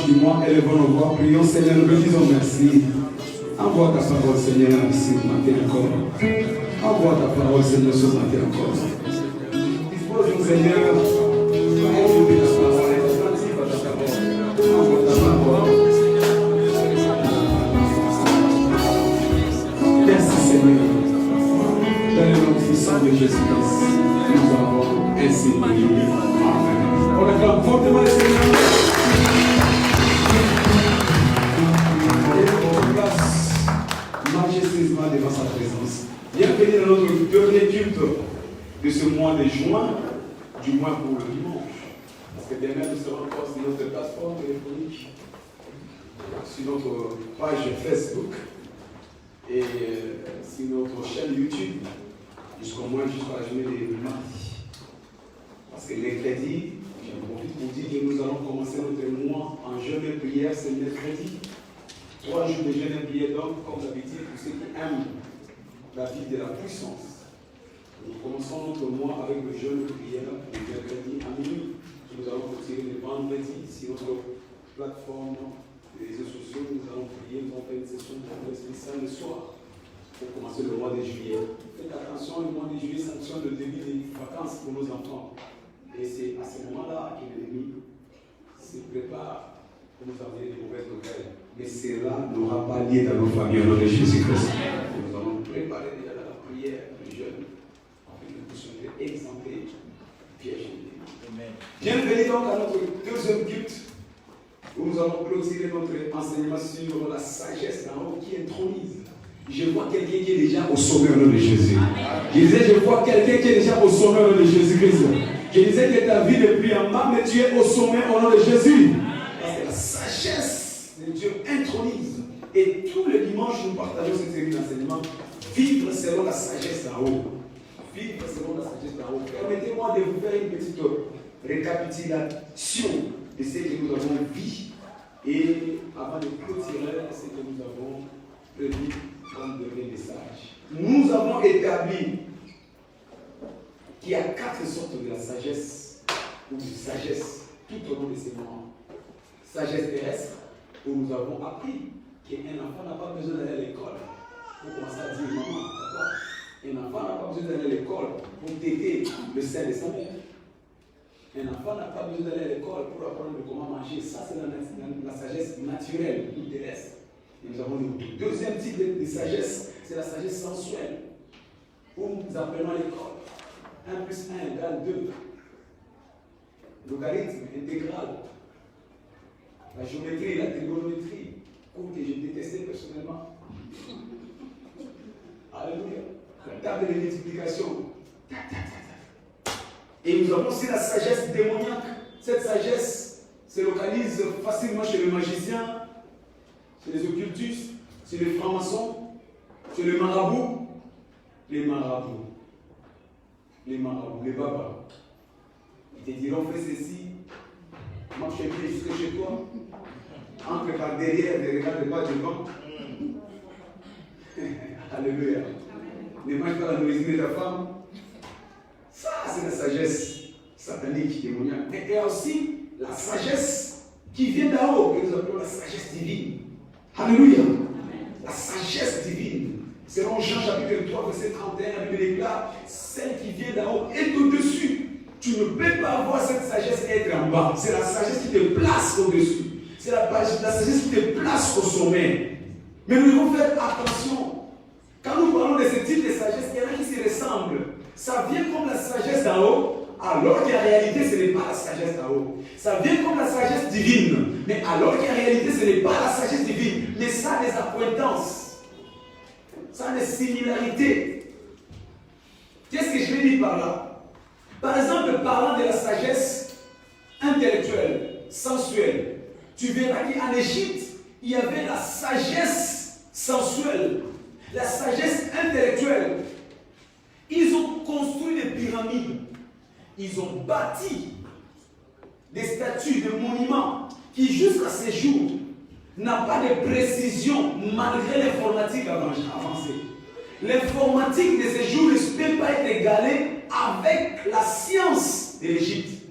du mois, élevons nos voix, prions Seigneur, nous lui disons merci. Envoie ta parole Seigneur ici ce matin encore. Envoie ta parole Seigneur ce matin encore. Dispose-nous Seigneur, pour écouter ta parole, être attentif à ta parole. Envoie ta parole. Merci Seigneur. Dans le nom puissant de Jésus-Christ, nous avons ainsi prié. Amen. On acclame fortement le Seigneur. Majestueusement devant sa présence. Bienvenue dans notre dernier culte de ce mois de juin, du moins pour le dimanche. Parce que demain nous serons encore sur notre plateforme téléphonique, sur notre page Facebook et sur notre chaîne YouTube jusqu'à la journée de mardi. Parce que mercredi, j'en profite pour dire que nous allons commencer notre mois en jeûne et prière, c'est mercredi. 3 jours de jeûne et prière, donc, comme d'habitude, pour ceux qui aiment la vie de la puissance. Nous commençons notre mois avec le jeûne et prière, le mercredi à minuit. Nous allons continuer le vendredi sur notre plateforme des réseaux sociaux. Nous allons prier, nous allons faire une session pour l'Esprit Saint le soir, pour commencer le mois de juillet. Faites attention, le mois de juillet sanctionne le début des vacances pour nos enfants. Et c'est à ce moment-là que l'ennemi se prépare pour nous amener des mauvaises nouvelles. Mais cela n'aura pas lieu dans nos familles au nom de Jésus-Christ. Nous allons préparer déjà la prière du jeûne afin que nous puissions être exemptés pièges. Bienvenue donc à notre deuxième culte où nous allons clôturer notre enseignement sur la sagesse d'en haut qui intronise. Je vois quelqu'un qui est déjà au sommet au nom de Jésus. Je disais, je vois quelqu'un qui est déjà au sommet au nom de Jésus-Christ. Je disais que ta vie depuis en bas, mais tu es au sommet au nom de Jésus. Parce que la sagesse de Dieu intronise. Et tous les dimanches, nous partageons cette série d'enseignements. Vivre selon la sagesse d'en haut. Vivre selon la sagesse d'en haut. Permettez-moi de vous faire une petite récapitulation de ce que nous avons vu. Et avant de clôturer ce que nous avons prévu comme dernier message. Nous avons établi qu'il y a 4 sortes de la sagesse, ou de sagesse, tout au long de ces moments. Sagesse terrestre, où nous avons appris qu'un enfant n'a pas besoin d'aller à l'école pour commencer à dire maman, d'accord. Un enfant n'a pas besoin d'aller à l'école pour téter le sein de sa mère. Un enfant n'a pas besoin d'aller à l'école pour apprendre comment manger. Ça, c'est la sagesse naturelle, ou terrestre. Et nous avons le deuxième type de sagesse, c'est la sagesse sensuelle, où nous apprenons à l'école. 1 plus 1 égale 2. Logarithme intégral. La géométrie, la trigonométrie, cours que je détestais personnellement. Alléluia. La table de multiplication. Et nous avons aussi la sagesse démoniaque. Cette sagesse se localise facilement chez le magicien, chez les occultistes, chez les francs-maçons, chez les marabouts. Les marabouts. Les marabouts, les babas. Ils te diront fais ceci, marche un pied jusque chez toi, entre par derrière, ne regarde pas devant. Alléluia. Ne mange pas la nourriture de ta femme. Ça, c'est la sagesse satanique, démoniaque. Mais il y a aussi la sagesse qui vient d'en haut, que nous appelons la sagesse divine. Alléluia. La sagesse divine. Selon Jean chapitre 3, verset 31, la Bible déclare, celle qui vient d'en haut est au-dessus. Tu ne peux pas avoir cette sagesse et être en bas. C'est la sagesse qui te place au-dessus. C'est la sagesse qui te place au sommet. Mais nous devons faire attention. Quand nous parlons de ce type de sagesse, il y en a qui se ressemblent. Ça vient comme la sagesse d'en haut, alors qu'en réalité, ce n'est pas la sagesse d'en haut. Ça vient comme la sagesse divine, mais alors qu'en réalité, ce n'est pas la sagesse divine. Mais ça a des accointances. Ça a des similarités. Qu'est-ce que je veux dire par là? Par exemple, parlant de la sagesse intellectuelle, sensuelle, tu verras qu'en Égypte, il y avait la sagesse sensuelle, la sagesse intellectuelle. Ils ont construit des pyramides, ils ont bâti des statues, des monuments qui jusqu'à ce jour n'a pas de précision malgré l'informatique avancée. L'informatique de ces jours ne peut pas être égalée avec la science de l'Égypte.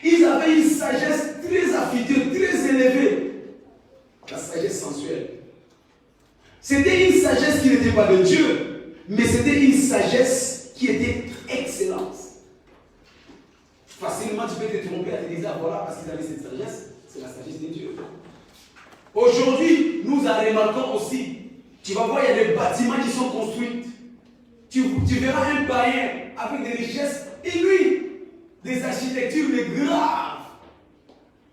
Ils avaient une sagesse très affûtée, très élevée. C'était une sagesse qui n'était pas de Dieu, mais c'était une sagesse qui était excellente. Facilement, tu peux te tromper à te dire, voilà, parce qu'ils avaient cette sagesse, c'est la sagesse de Dieu. Aujourd'hui, nous en remarquons aussi. Tu vas voir, il y a des bâtiments qui sont construits. Tu verras un païen avec des richesses inouïes, des architectures mais graves.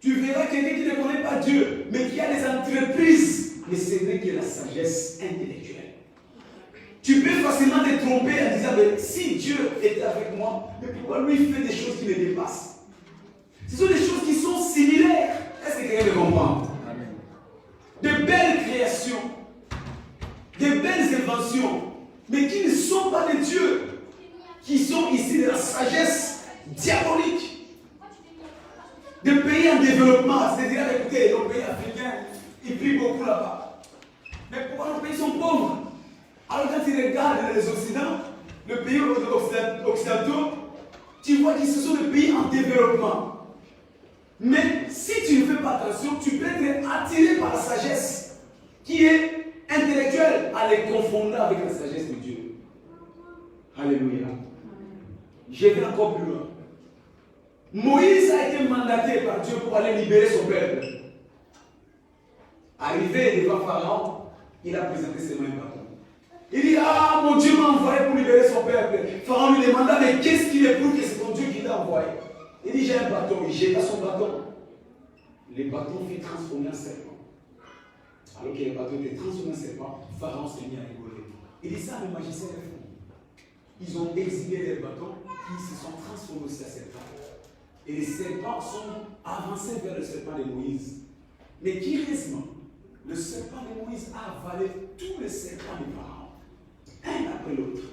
Tu verras quelqu'un qui ne connaît pas Dieu, mais qui a des entreprises. Mais c'est vrai qu'il y a la sagesse intellectuelle. Tu peux facilement te tromper en disant, si Dieu était avec moi, mais pourquoi lui il fait des choses qui me dépassent? Ce sont des choses qui sont similaires. Est-ce que quelqu'un me comprend? De belles créations, de belles inventions, mais qui ne sont pas de Dieu, qui sont ici de la sagesse diabolique. De pays en développement, c'est-à-dire, écoutez, nos pays africains, ils prient beaucoup là-bas. Mais pourquoi nos pays sont pauvres? Alors quand tu regardes les Occidents, les pays occidentaux, tu vois que ce sont des pays en développement. Mais si tu ne fais pas attention, tu peux être attiré par la sagesse qui est intellectuelle en les confondant avec la sagesse de Dieu. Alléluia. Je vais encore plus loin. Moïse a été mandaté par Dieu pour aller libérer son peuple. Arrivé devant Pharaon, il a présenté ses mains bâton. Il dit, ah, mon Dieu m'a envoyé pour libérer son peuple. Pharaon lui demanda, mais qu'est-ce qu'il est pour que c'est ton Dieu qui t'a envoyé? Il dit, j'ai un bâton. Il jeta son bâton. Les bâtons furent transformés en serpent. Alors que les bâtons étaient transformés en serpent, Pharaon s'est mis à rigoler. Il dit, ça, les magiciens le font. Ils ont exilé les bâtons qui se sont transformés aussi en serpent. Et les serpents sont avancés vers le serpent de Moïse. Mais curieusement, le serpent de Moïse a avalé tous les serpents de Pharaon. Un après l'autre.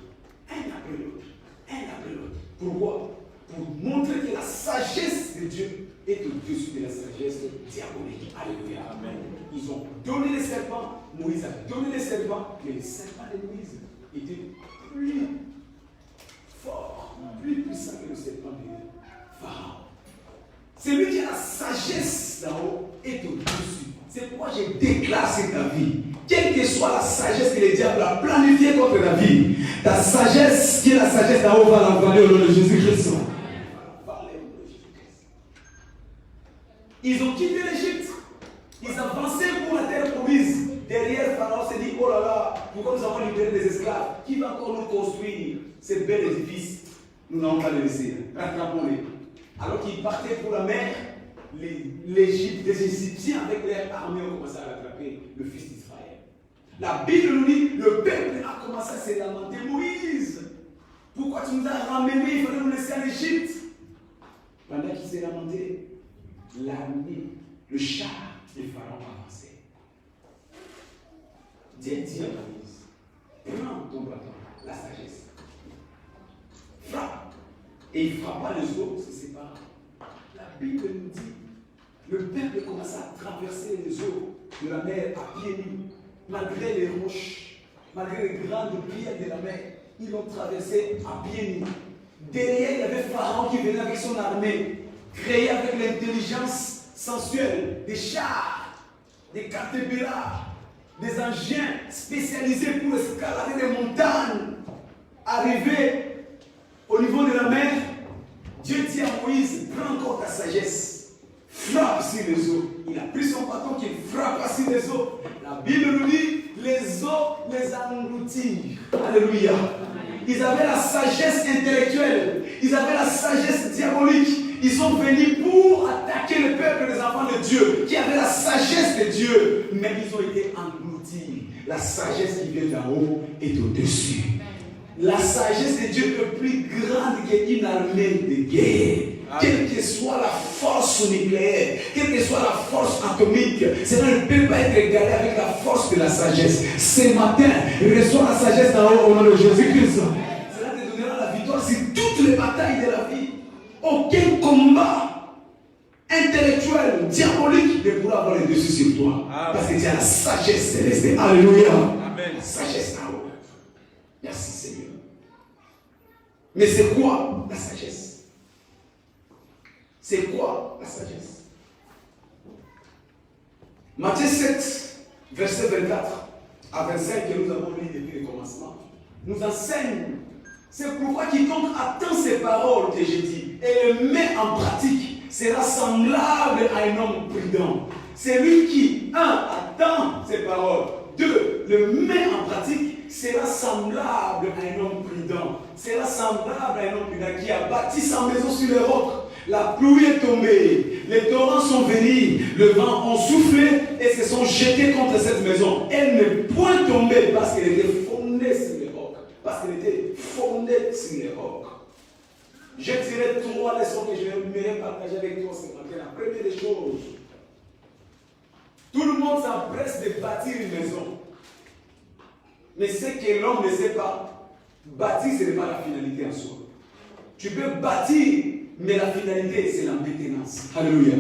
Un après l'autre. Un après l'autre. Pourquoi? Pour montrer que la sagesse de Dieu est au-dessus de la sagesse diabolique. Alléluia. Amen. Ils ont donné les serpents. Moïse a donné les serpents. Mais les serpents de Moïse étaient plus forts, plus puissants que le serpent de Pharaon. Celui qui a la sagesse là-haut est au-dessus. C'est pourquoi je déclare sur ta vie. Quelle que soit la sagesse que le diable a planifiée contre ta vie, ta sagesse qui est la sagesse là-haut va l'envoyer au nom de Jésus-Christ. Ils ont quitté l'Égypte. Ils avançaient pour la terre promise. Derrière, Pharaon s'est dit, oh là là, pourquoi nous avons libéré des esclaves? Qui va encore nous construire ces bels édifices? Nous n'allons pas les laisser. Rattrapons-les. Alors qu'ils partaient pour la mer, les Égyptiens avec leur armée ont commencé à rattraper le fils d'Israël. La Bible nous dit, le peuple a commencé à se lamenter. Moïse, pourquoi tu nous as ramenés? Il fallait nous laisser en Égypte. Pendant qu'il s'est lamenté, l'armée, le char de Pharaon avançait. Dieu dit à Moïse, prends ton bâton, la sagesse. Frappe. Et il ne frappa les eaux, se séparent. La Bible nous dit, le peuple commença à traverser les eaux de la mer à pieds nus, malgré les roches, malgré les grandes pierres de la mer. Ils l'ont traversé à pieds nus. Derrière, il y avait Pharaon qui venait avec son armée, créé avec l'intelligence sensuelle, des chars, des caterpillars, des engins spécialisés pour escalader les montagnes. Arrivé au niveau de la mer, Dieu dit à Moïse, prends encore ta sagesse, frappe sur les eaux. Il a pris son bâton qui frappe sur les eaux. La Bible nous dit, les eaux les engloutirent. Alléluia. Ils avaient la sagesse intellectuelle, ils avaient la sagesse diabolique. Ils sont venus pour attaquer le peuple des enfants de Dieu, qui avait la sagesse de Dieu, mais ils ont été engloutis. La sagesse qui vient d'en haut est au-dessus. La sagesse de Dieu est plus grande qu'une armée de guerre. Quelle que soit la force nucléaire, quelle que soit la force atomique, cela ne peut pas être égalé avec la force de la sagesse. Ce matin, reçois la sagesse d'en haut au nom de Jésus-Christ. Cela te donnera la victoire sur toutes les batailles de la vie. Aucun combat intellectuel, diabolique ne pourra avoir le dessus sur toi. Amen. Parce que tu as la sagesse céleste. Alléluia. Amen. La sagesse d'en haut. Merci Seigneur. Mais c'est quoi la sagesse? C'est quoi la sagesse? Matthieu 7, verset 24. à 25 que nous avons lu depuis le commencement, nous enseigne. C'est pourquoi quiconque attend ces paroles que j'ai dit et les met en pratique sera semblable à un homme prudent. C'est lui qui, 1, attend ces paroles, 2, le met en pratique, sera semblable à un homme prudent. Sera semblable à un homme prudent qui a bâti sa maison sur les rocs. La pluie est tombée, les torrents sont venus, le vent a soufflé et se sont jetés contre cette maison. Elle n'est point tombée parce qu'elle était fondée sur les rocs. Parce qu'elle était fondée sur les rocs. Je dirais 3 leçons que je vais partager avec toi ce matin. La première des choses, tout le monde s'empresse de bâtir une maison. Mais ce que l'homme ne sait pas, bâtir, ce n'est pas la finalité en soi. Tu peux bâtir, mais la finalité, c'est la maintenance. Alléluia.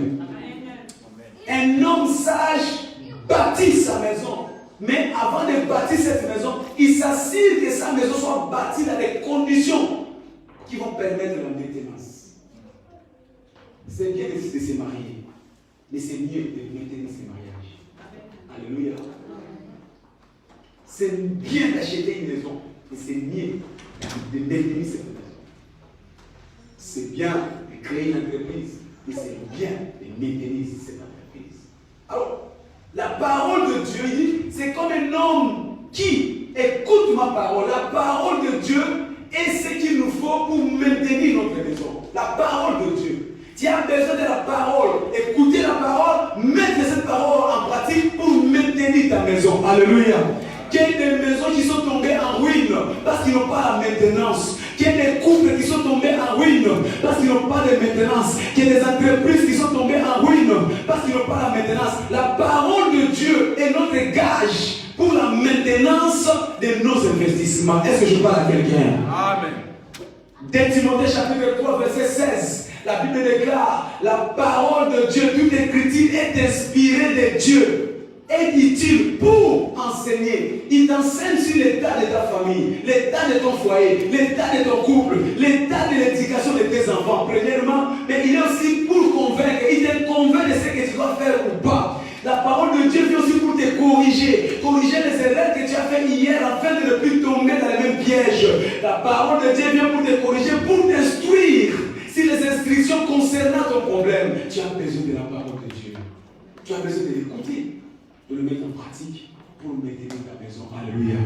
Un homme sage bâtit sa maison. Mais avant de bâtir cette maison, il s'assure que sa maison soit bâtie dans des conditions qui vont permettre la maintenance. C'est bien de se marier, mais c'est mieux de maintenir ses mariages. Alléluia. C'est bien d'acheter une maison, mais c'est mieux de maintenir cette maison. C'est bien de créer une entreprise, mais c'est bien de maintenir cette entreprise. Alors, la parole de Dieu, il dit, c'est comme un homme qui écoute ma parole. La parole de Dieu est ce qu'il nous faut pour maintenir notre maison. La parole de Dieu. Tu as besoin de la parole. Écouter la parole, mettre cette parole en pratique pour maintenir ta maison. Alléluia. Qu'il y ait des maisons qui sont tombées en ruine parce qu'ils n'ont pas la maintenance. Qu'il y ait des couples qui sont tombés en ruine parce qu'ils n'ont pas de maintenance. Qu'il y ait des entreprises qui sont tombées en ruine parce qu'ils n'ont pas la maintenance. La parole de Dieu est notre gage pour la maintenance de nos investissements. Est-ce que je parle à quelqu'un? Amen. Dès Timothée chapitre 3 verset 16, la Bible déclare, la parole de Dieu, toute écriture est inspirée de Dieu. Est utile pour enseigner. Il t'enseigne sur l'état de ta famille, l'état de ton foyer, l'état de ton couple, l'état de l'éducation de tes enfants, premièrement, mais il est aussi pour convaincre. Il te convainc de ce que tu dois faire ou pas. La parole de Dieu vient aussi pour te corriger les erreurs que tu as fait hier afin de ne plus tomber dans les mêmes pièges. La parole de Dieu vient pour te corriger, pour t'instruire sur les instructions concernant ton problème. Tu as besoin de la parole de Dieu. Tu as besoin de l'écouter, de le mettre en pratique pour maintenir ta maison. Alléluia.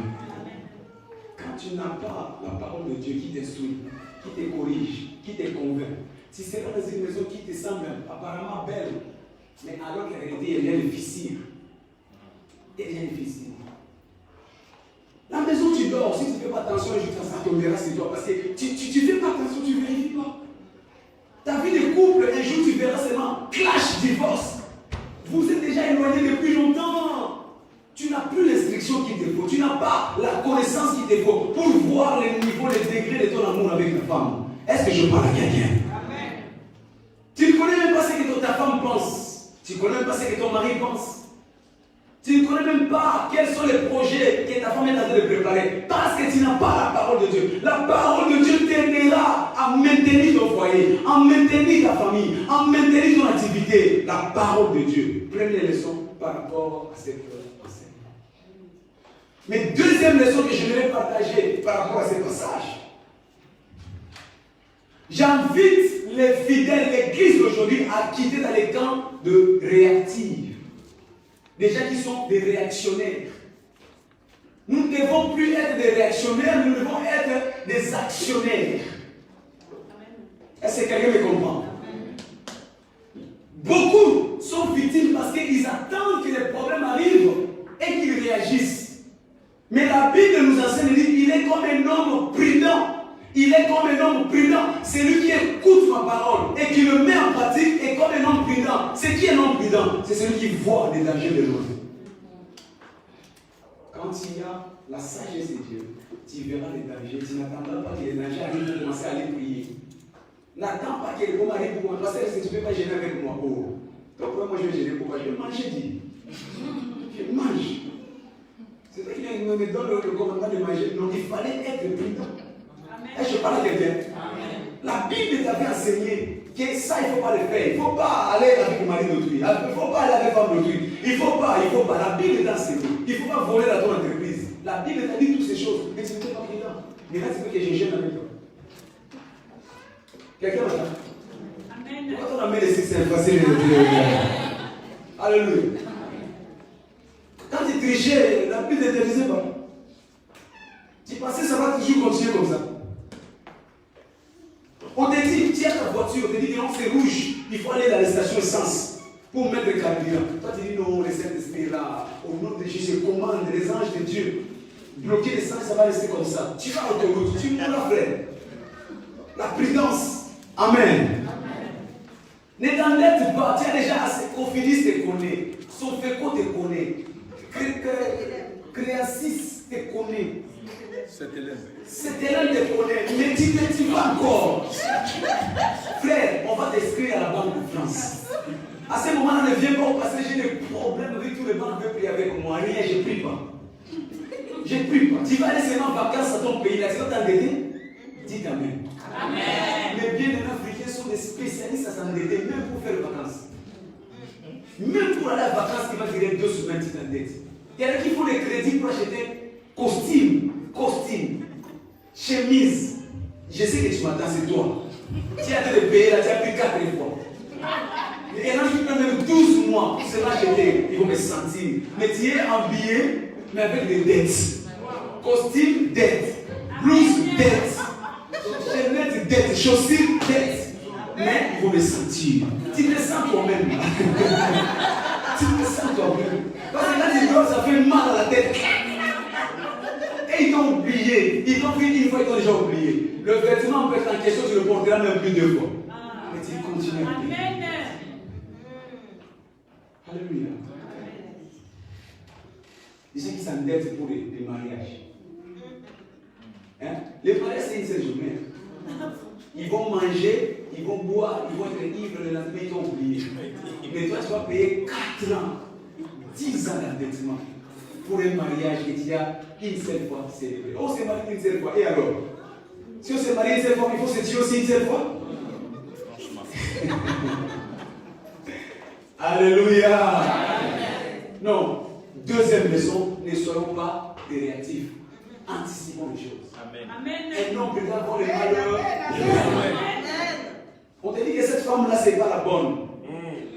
Quand tu n'as pas la parole de Dieu qui t'instruit, qui te corrige, qui te convainc, tu seras dans une maison qui te semble apparemment belle, mais alors qu'en réalité, elle est difficile. Elle est difficile. La maison où tu dors, si tu ne fais pas attention, ça tombera sur toi. Parce que tu ne fais pas attention, tu ne vérifies pas. Ta vie de couple, un jour, tu verras seulement clash, divorce. Vous êtes déjà éloignés depuis longtemps. Tu n'as plus l'instruction qu'il te faut. Tu n'as pas la connaissance qu'il te faut pour voir les niveaux, les degrés de ton amour avec ta femme. Est-ce que je parle à quelqu'un? Tu ne connais même pas ce que ta femme pense. Tu ne connais même pas ce que ton mari pense. Tu ne connais même pas quels sont les projets que ta femme est en train de préparer. Parce que tu n'as pas la parole de Dieu. La parole de Dieu t'aidera à maintenir ton foyer, à maintenir ta famille, à maintenir ton activité. La parole de Dieu. Première leçon par rapport à cette enseignement. Mais deuxième leçon que je voudrais partager par rapport à ce passage. J'invite les fidèles, l'église d'aujourd'hui à quitter dans les camps de réactifs. Des gens qui sont des réactionnaires. Nous ne devons plus être des réactionnaires, nous devons être des actionnaires. Est-ce que quelqu'un me comprend? Beaucoup sont victimes parce qu'ils attendent que les problèmes arrivent et qu'ils réagissent. Mais la Bible nous enseigne, il est comme un homme prudent. Il est comme un homme prudent. C'est lui qui écoute ma parole et qui le met en pratique est comme un homme prudent. C'est qui un homme prudent? C'est celui qui voit les dangers de loin. Quand il y a la sagesse de Dieu, tu verras les dangers. Tu n'attendras pas que les dangers arrivent pour commencer à aller prier. N'attends pas que les bombes arrivent pour moi. Parce que tu ne peux pas gêner avec moi. Oh. Donc moi je vais gêner pourquoi? Je vais manger, dit. Je mange. C'est vrai qu'il me donne le commandement de manger. Donc il fallait être prudent. Est-ce que je parle à quelqu'un? La Bible t'avait enseigné que ça, il ne faut pas le faire. Il ne faut pas aller avec le mari d'autrui. Il ne faut pas aller avec la femme d'autrui. Il ne faut pas. La Bible est enseignée. Il ne faut pas voler dans ton entreprise. La Bible t'a dit toutes ces choses. Mais tu n'es pas prudent. Mais là, tu veux que je gêne avec toi. Quelqu'un là? Amen. Quand on amène les 6, c'est facile. Alléluia. Quand tu trichais, la Bible ne te disait pas. Tu pensais que ça va toujours continuer comme ça. On te dit, tiens ta voiture, on te dit que non, c'est rouge. Il faut aller dans les stations essence pour mettre le carburant. Toi, tu dis non, le Saint-Esprit là, au nom de Jésus, commande les anges de Dieu. Bloquer l'essence, ça va rester comme ça. Tu vas à l'autoroute, tu mourras, frère. La prudence. Amen. Ne t'endette pas, tu as déjà assez. Ophilis te connaît, Sophéco te connaît, Créacis te connaît. Cette élève te connaît, mais tu vas encore. Frère, on va t'inscrire à la Banque de France. À ce moment-là, ne viens pas parce que j'ai des problèmes avec tous les banques qui veulent prier avec moi. Rien, je ne prie pas. Je ne prie pas. Tu vas aller seulement en vacances à ton pays, là, tu vas t'endetter. Dites Amen. Amen. Les bien-aimés africains sont des spécialistes à s'endetter, même pour faire les vacances. Même pour aller à vacances, qui va durer 2 semaines, tu t'endettes. Il y en a qui font des crédits pour acheter costume, chemise. Je sais que tu m'attends, c'est toi. Tu as été payé là, tu as pris 4 fois. Il y en a qui prennent même 12 mois pour se l'acheter. Ils vont me sentir. Mais tu es habillé, mais avec des dettes. Costume, dette. Blouse, dette. Chaînette, dette. Chaussures, dette. Mais ils vont me sentir. Tu te sens toi-même. Tu te sens toi-même. Parce que quand tu dors, ça fait mal à la tête. Et ils t'ont oublié. Ils t'ont fait une fois, ils t'ont déjà oublié. Le vêtement peut être en question, tu le porteras même plus 2 fois. Mais tu continues. Amen. Alléluia. Les gens qui s'endettent pour les mariages. Hein? Les mariages, c'est une seule journée. Ils vont manger, ils vont boire, ils vont être ivres le lendemain, ils t'ont oublié. Mais toi, tu vas payer 4 ans, 10 ans d'endettement pour un mariage que tu as une seule fois célébré. On s'est marié une seule fois. Et alors? Si on s'est marié une seule fois, il faut se tuer aussi une seule fois? Alléluia. Non. Deuxième leçon, ne soyons pas des réactifs. Anticipons les choses. Amen. Et non plus tard les malheurs. On te dit que cette femme-là, ce n'est pas la bonne.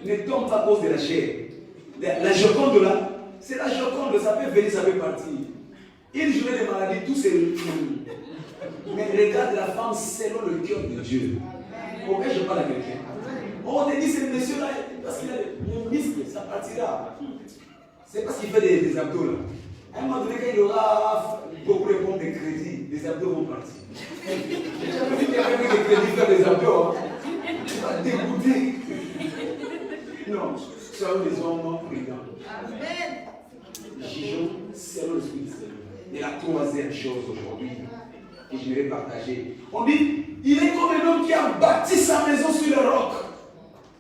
Ne tombe pas à cause de la chair. La Joconde là, c'est la Joconde, ça peut venir, ça peut partir. Une journée de maladie, tout c'est le tout. Mais regarde la femme selon le cœur de Dieu. Ok, je parle à quelqu'un. On te dit, ce monsieur-là, parce qu'il a le muscle, ça partira. C'est parce qu'il fait des abdos là. À un moment donné, quand il aura beaucoup de pompes de crédit, les abdos vont partir. J'ai jamais vu quelqu'un avec des crédits faire des abdos. Hein. Tu vas dégoûter. Non, soyons des hommes prudents. Amen. Jugeons selon le Spirit. Et la troisième chose aujourd'hui que je vais partager. On dit, il est comme un homme qui a bâti sa maison sur le roc.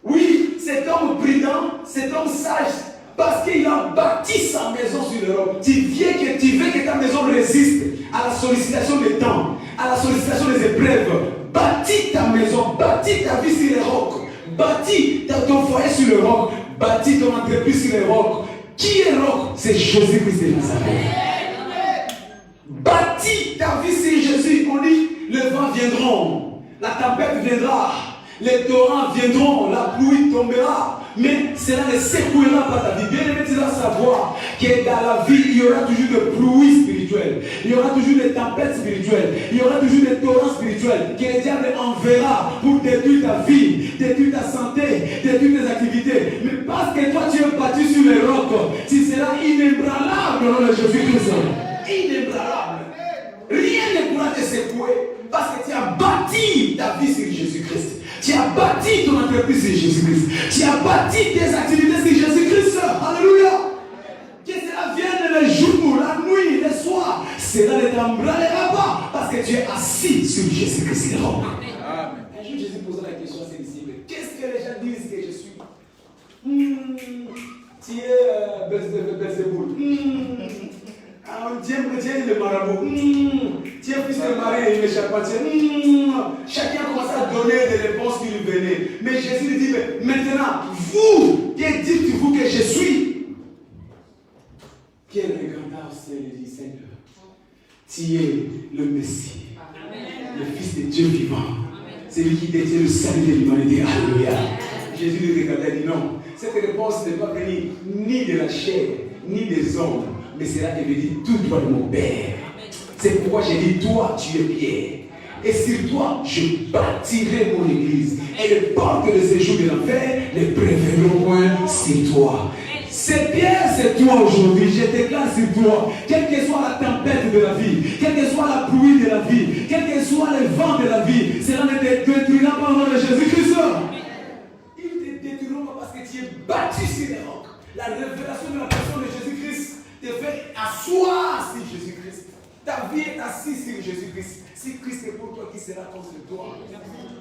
Oui, cet homme prudent, cet homme sage, parce qu'il a bâti sa maison sur le roc. Tu veux que ta maison résiste à la sollicitation des temps, à la sollicitation des épreuves. Bâtis ta maison, bâtis ta vie sur le roc. Bâtis ton foyer sur le roc. Bâtis ton entreprise sur le roc. Qui est le roc? C'est Jésus-Christ de Nazareth. Bâtis ta vie sur Jésus. On dit, les vents viendront, la tempête viendra, les torrents viendront, la pluie tombera. Mais cela ne secouera pas ta vie. Bien aimé, tu dois savoir que dans la vie, il y aura toujours des pluies spirituelles. Il y aura toujours des tempêtes spirituelles. Il y aura toujours des torrents spirituels que le diable enverra pour détruire ta vie, détruire ta santé, détruire tes activités. Mais parce que toi, tu es bâti sur les rocs, tu seras inébranlable dans le nom de Jésus-Christ. Inébranlable. Rien ne pourra te secouer parce que tu as bâti ta vie sur Jésus-Christ. Tu as bâti ton entreprise sur Jésus-Christ. Tu as bâti tes activités sur Jésus-Christ. Alléluia. Que cela vienne le jour, la nuit, le soir. Cela ne t'embrasera pas parce que tu es assis sur Jésus-Christ. Un jour, Jésus posa la question sensible. Qu'est-ce que les gens disent que je suis? Tu es Belzéboul. Tiens le marabout. Tiens, fils de Marie, il m'échappe pas. Chacun commence à donner des réponses qui lui venaient. Mais Jésus lui dit, mais maintenant, vous, qui dites-vous que je suis? regarde au ciel et dit, Seigneur, tu es le Messie, le Fils de Dieu vivant. C'est lui qui détient le salut de l'humanité. Alléluia. Jésus lui regardait et dit non. Cette réponse n'est pas venue ni de la chair, ni des hommes, mais c'est là qu'il me dit tout droit de mon Père. C'est pourquoi j'ai dit, toi, tu es Pierre. Et sur toi, je bâtirai mon église. Et les portes de séjour de l'enfer ne prévaudront point sur toi. C'est Pierre, c'est toi aujourd'hui. Je déclare sur toi, quelle que soit la tempête de la vie, quelle que soit la pluie de la vie, quel que soit le vent de la vie, cela ne te détruira pas au nom de Jésus-Christ. Il ne te détruira pas parce que tu es bâti sur les rocs. La révélation de la personne de Jésus-Christ te fait asseoir sur Jésus-Christ. Ta vie est assise sur Jésus-Christ. Si Christ est pour toi, qui sera contre toi?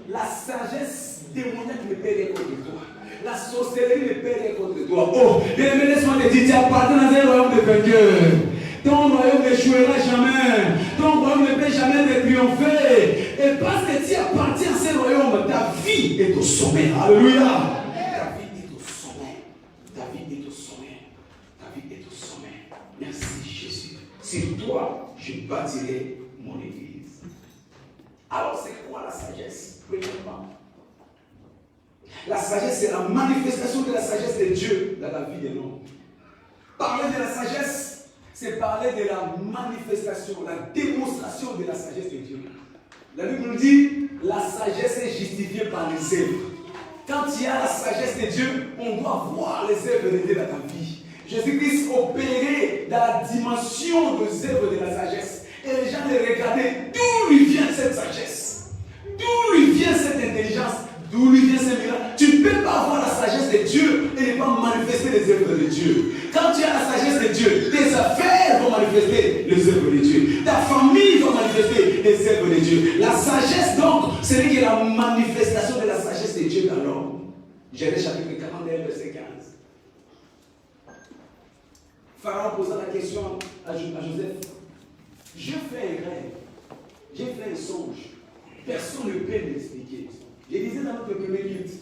La sagesse démoniaque ne peut rien contre toi. La sorcellerie ne peut rien contre toi. Oh, bien-aimé, laisse-moi te dire, tu appartiens dans un royaume de vainqueurs. Ton royaume n'échouera jamais. Ton royaume ne peut jamais te triompher. Et parce que tu appartiens à ce royaume, ta vie est au sommet. Alléluia. Ta vie est au sommet. Ta vie est au sommet. Ta vie est au sommet. Merci Jésus. Sur toi, je bâtirai mon église. Alors, c'est quoi la sagesse? Premièrement, la sagesse, c'est la manifestation de la sagesse de Dieu dans la vie de l'homme. Parler de la sagesse, c'est parler de la manifestation, la démonstration de la sagesse de Dieu. La Bible nous dit, la sagesse est justifiée par les œuvres. Quand il y a la sagesse de Dieu, on doit voir les œuvres de Dieu dans ta vie. Jésus-Christ opérait dans la dimension des œuvres de la sagesse. Et les gens les regardaient, d'où lui vient cette sagesse? D'où lui vient cette intelligence? D'où lui vient ce miracle? Tu ne peux pas avoir la sagesse de Dieu et ne pas manifester les œuvres de Dieu. Quand tu as la sagesse de Dieu, tes affaires vont manifester les œuvres de Dieu. Ta famille va manifester les œuvres de Dieu. La sagesse donc, c'est la manifestation de la sagesse de Dieu dans l'homme. Genèse chapitre 41, verset 15. Pharaon posa la question à Joseph. Je fais un rêve, j'ai fait un songe. Personne ne peut m'expliquer. Je disais dans notre premier culte,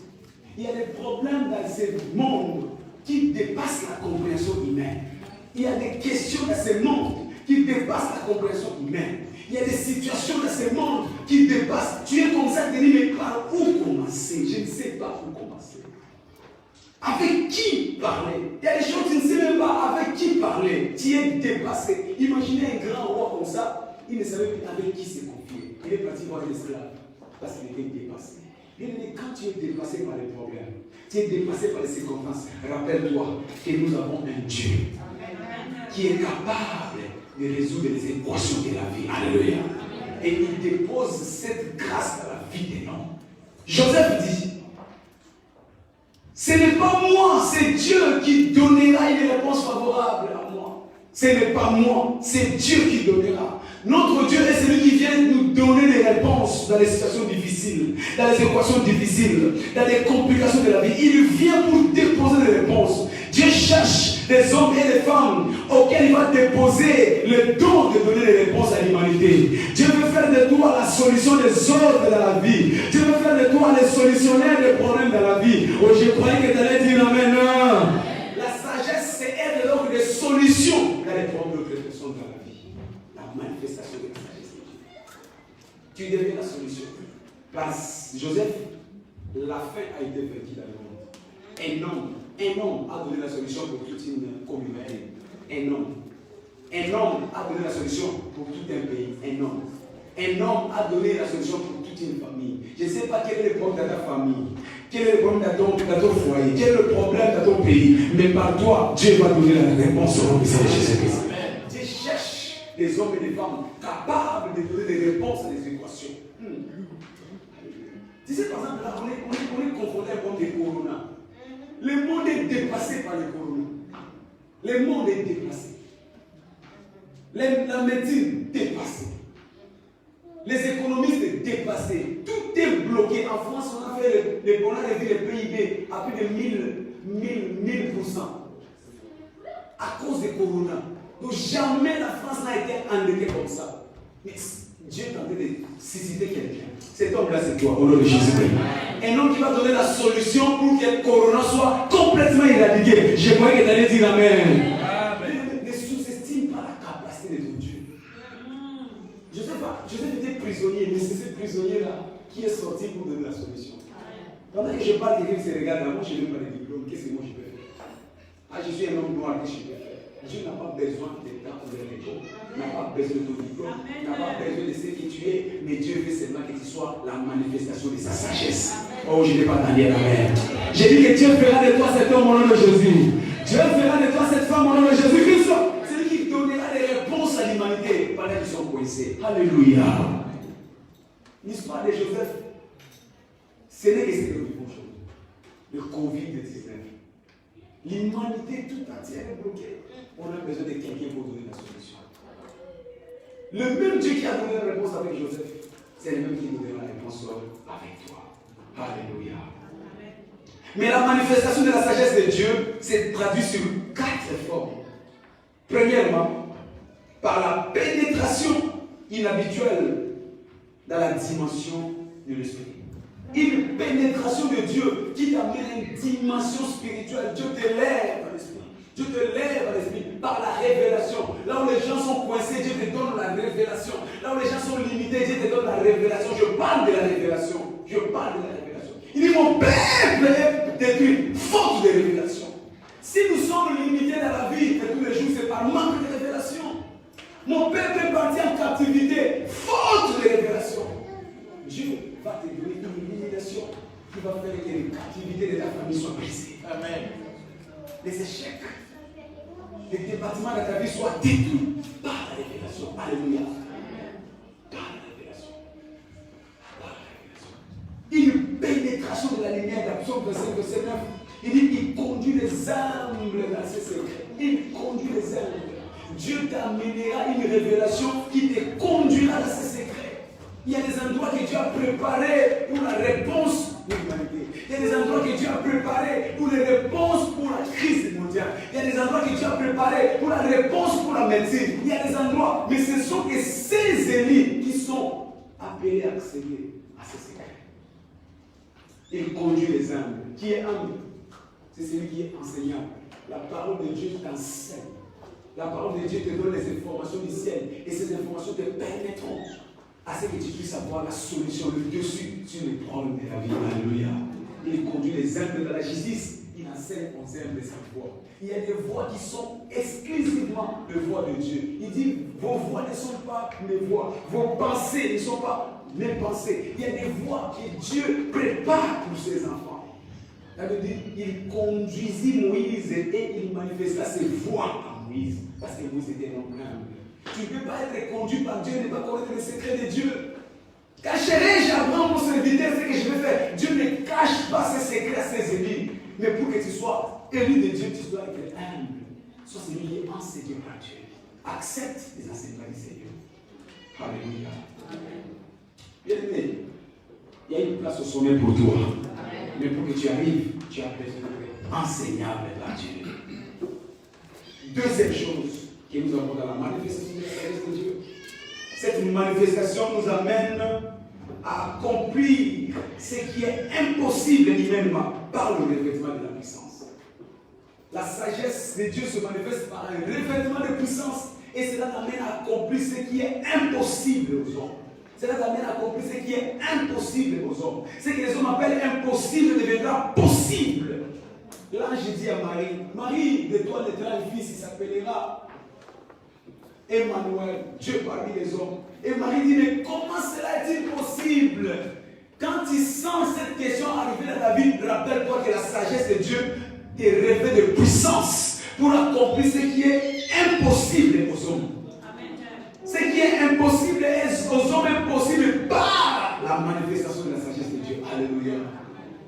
il y a des problèmes dans ce monde qui dépassent la compréhension humaine. Il y a des questions dans ce monde qui dépassent la compréhension humaine. Il y a des situations dans ce monde qui dépassent. Tu es comme ça, tu dis, mais par où commencer? Je ne sais pas où commencer. Avec qui parler? Il y a des choses, tu ne sais même pas avec qui parler. Tu es dépassé. Imaginez un grand roi comme ça, il ne savait plus avec qui se confier. Il est parti voir l'esclave parce qu'il était dépassé. Il dit, quand tu es dépassé par les problèmes, tu es dépassé par les circonstances, rappelle-toi que nous avons un Dieu qui est capable de résoudre les équations de la vie. Alléluia. Et il dépose cette grâce dans la vie des hommes. Joseph dit, ce n'est pas moi, c'est Dieu qui donnera une réponse favorable à moi. Ce n'est pas moi, c'est Dieu qui donnera. Notre Dieu est celui qui vient nous donner des réponses dans les situations difficiles, dans les équations difficiles, dans les complications de la vie. Il vient pour déposer des réponses. Dieu cherche des hommes et des femmes auxquels il va déposer le don de donner des réponses à l'humanité. Dieu veut faire de toi la solution des autres dans la vie. Dieu veut faire de toi les solutionnaires des problèmes dans la vie. Oh, je croyais que tu allais dire amen. La sagesse, c'est être donc des solutions dans les problèmes de personnes dans la vie. La manifestation de la sagesse de Dieu. Tu deviens la solution. Parce Joseph, la fin a été vaincue dans le monde. Un homme a donné la solution pour toute une communauté. Un homme a donné la solution pour tout un pays. Un homme a donné la solution pour toute une famille. Je ne sais pas quel est le problème dans ta famille, quel est le problème dans ton foyer, quel est le problème dans ton pays, mais par toi, Dieu va donner la réponse au nom de Jésus-Christ. Dieu cherche des hommes et des femmes capables de donner des réponses à des équations. Tu sais, par exemple, là, on est confronté à un problème de corona. Le monde est dépassé par le corona. Le monde est dépassé. La médecine dépassée. Les économistes dépassés. Tout est bloqué. En France, on a fait on a réduit le PIB à plus de 1000%. À cause du corona. Donc jamais la France n'a été endettée comme ça. Mais Dieu est en train de susciter quelqu'un. Cet homme-là, c'est toi, au nom de Jésus-Christ. Un homme qui va donner la solution pour que le corona soit complètement éradiqué. Je croyais que tu allais dire amen. Ne sous-estime pas la Joseph était prisonnier, mais c'est ce prisonnier-là qui est sorti pour donner la solution. Pendant que je parle de ce regard-là, moi je n'ai pas de diplôme, qu'est-ce que moi je peux faire? Ah, je suis un homme noir, qu'est-ce que je peux faire? Dieu n'a pas besoin de temps ou de l'école, n'a pas besoin de ton diplôme, n'a pas besoin de ce que tu es, mais Dieu veut seulement que tu sois la manifestation de sa sagesse. Oh, je n'ai pas entendu la mer. J'ai dit que Dieu fera de toi cet homme au nom de Jésus. Dieu fera de toi cette femme au nom de Jésus-Christ. C'est lui qui donnera des réponses à l'humanité pendant qu'ils sont coincés. Alléluia. L'histoire de Joseph, ce n'est que ce que nous vivons aujourd'hui. Le Covid-19. L'humanité tout entière est bloquée. On a besoin de quelqu'un pour donner la solution. Le même Dieu qui a donné la réponse avec Joseph, c'est le même qui donnera la réponse avec toi. Alléluia. Mais la manifestation de la sagesse de Dieu s'est traduite sur 4 formes. Premièrement, par la pénétration inhabituelle dans la dimension de l'esprit. Une pénétration de Dieu qui t'amène à une dimension spirituelle. Dieu te lève à l'esprit. Dieu te lève à l'esprit par la révélation. Là où les gens sont coincés, Dieu te donne la révélation. Là où les gens sont limités, Dieu te donne la révélation. Je parle de la révélation. Je parle de la révélation. Il dit mon peuple est détruit, faute de révélation. Si nous sommes limités dans la vie de tous les jours, c'est par manque de révélation. Mon peuple est parti en captivité, faute de révélation. Dieu va te donner une illumination qui va faire que les captivités de ta famille soient brisées. Amen. Les échecs, les départements de ta vie soient détruits par la révélation. Alléluia. Par la révélation. Par la révélation. Une pénétration de la lumière d'Absaume 25, verset 9. Il dit il conduit les âmes dans ses secrets. Il conduit les âmes. Dieu t'amènera une révélation qui te conduira dans ses secrets. Il y a des endroits que Dieu a préparés pour la réponse de l'humanité. Il y a des endroits que Dieu a préparés pour les réponses pour la crise mondiale. Il y a des endroits que Dieu a préparés pour la réponse pour la médecine. Il y a des endroits, mais ce sont que ces élites qui sont appelés à accéder à ces secrets. Il conduit les âmes. Qui est âme? C'est celui qui est enseignant. La parole de Dieu t'enseigne. La parole de Dieu te donne les informations du ciel. Et ces informations te permettront à ce que tu puisses avoir la solution, le dessus sur les problèmes de la vie. Alléluia. Il conduit les humbles dans la justice. Il enseigne aux humbles sa voix. Il y a des voix qui sont exclusivement les voix de Dieu. Il dit, vos voix ne sont pas mes voix. Vos pensées ne sont pas mes pensées. Il y a des voix que Dieu prépare pour ses enfants. Ça veut dire, il conduisit Moïse et il manifesta ses voix à Moïse. Parce que Moïse était un homme humble. Tu ne peux pas être conduit par Dieu et ne pas connaître les secrets de Dieu. Cacherai-je Abraham mon serviteur ce que je vais faire? Dieu ne cache pas ses secrets à ses élus. Mais pour que tu sois élu de Dieu, tu dois être humble. Sois celui qui est enseigné par Dieu. Accepte les enseignements du Seigneur. Alléluia. Bien aimé, il y a une place au sommet pour toi. Mais pour que tu arrives, tu as besoin d'être enseignable par Dieu. Deuxième chose que nous avons dans la manifestation de la sagesse de Dieu. Cette manifestation nous amène à accomplir ce qui est impossible humainement par le revêtement de la puissance. La sagesse de Dieu se manifeste par un revêtement de puissance et cela t'amène à accomplir ce qui est impossible aux hommes. Cela t'amène à accomplir ce qui est impossible aux hommes. Ce que les hommes appellent impossible deviendra possible. L'ange dit à Marie, Marie, de toi naîtra un fils, il s'appellera Emmanuel, Dieu parmi les hommes. Et Marie dit, mais comment cela est-il possible? Quand tu sens cette question arriver dans ta vie, rappelle-toi que la sagesse de Dieu te revêt de puissance pour accomplir ce qui est impossible aux hommes. Ce qui est impossible aux hommes est possible par la manifestation de la sagesse de Dieu. Alléluia.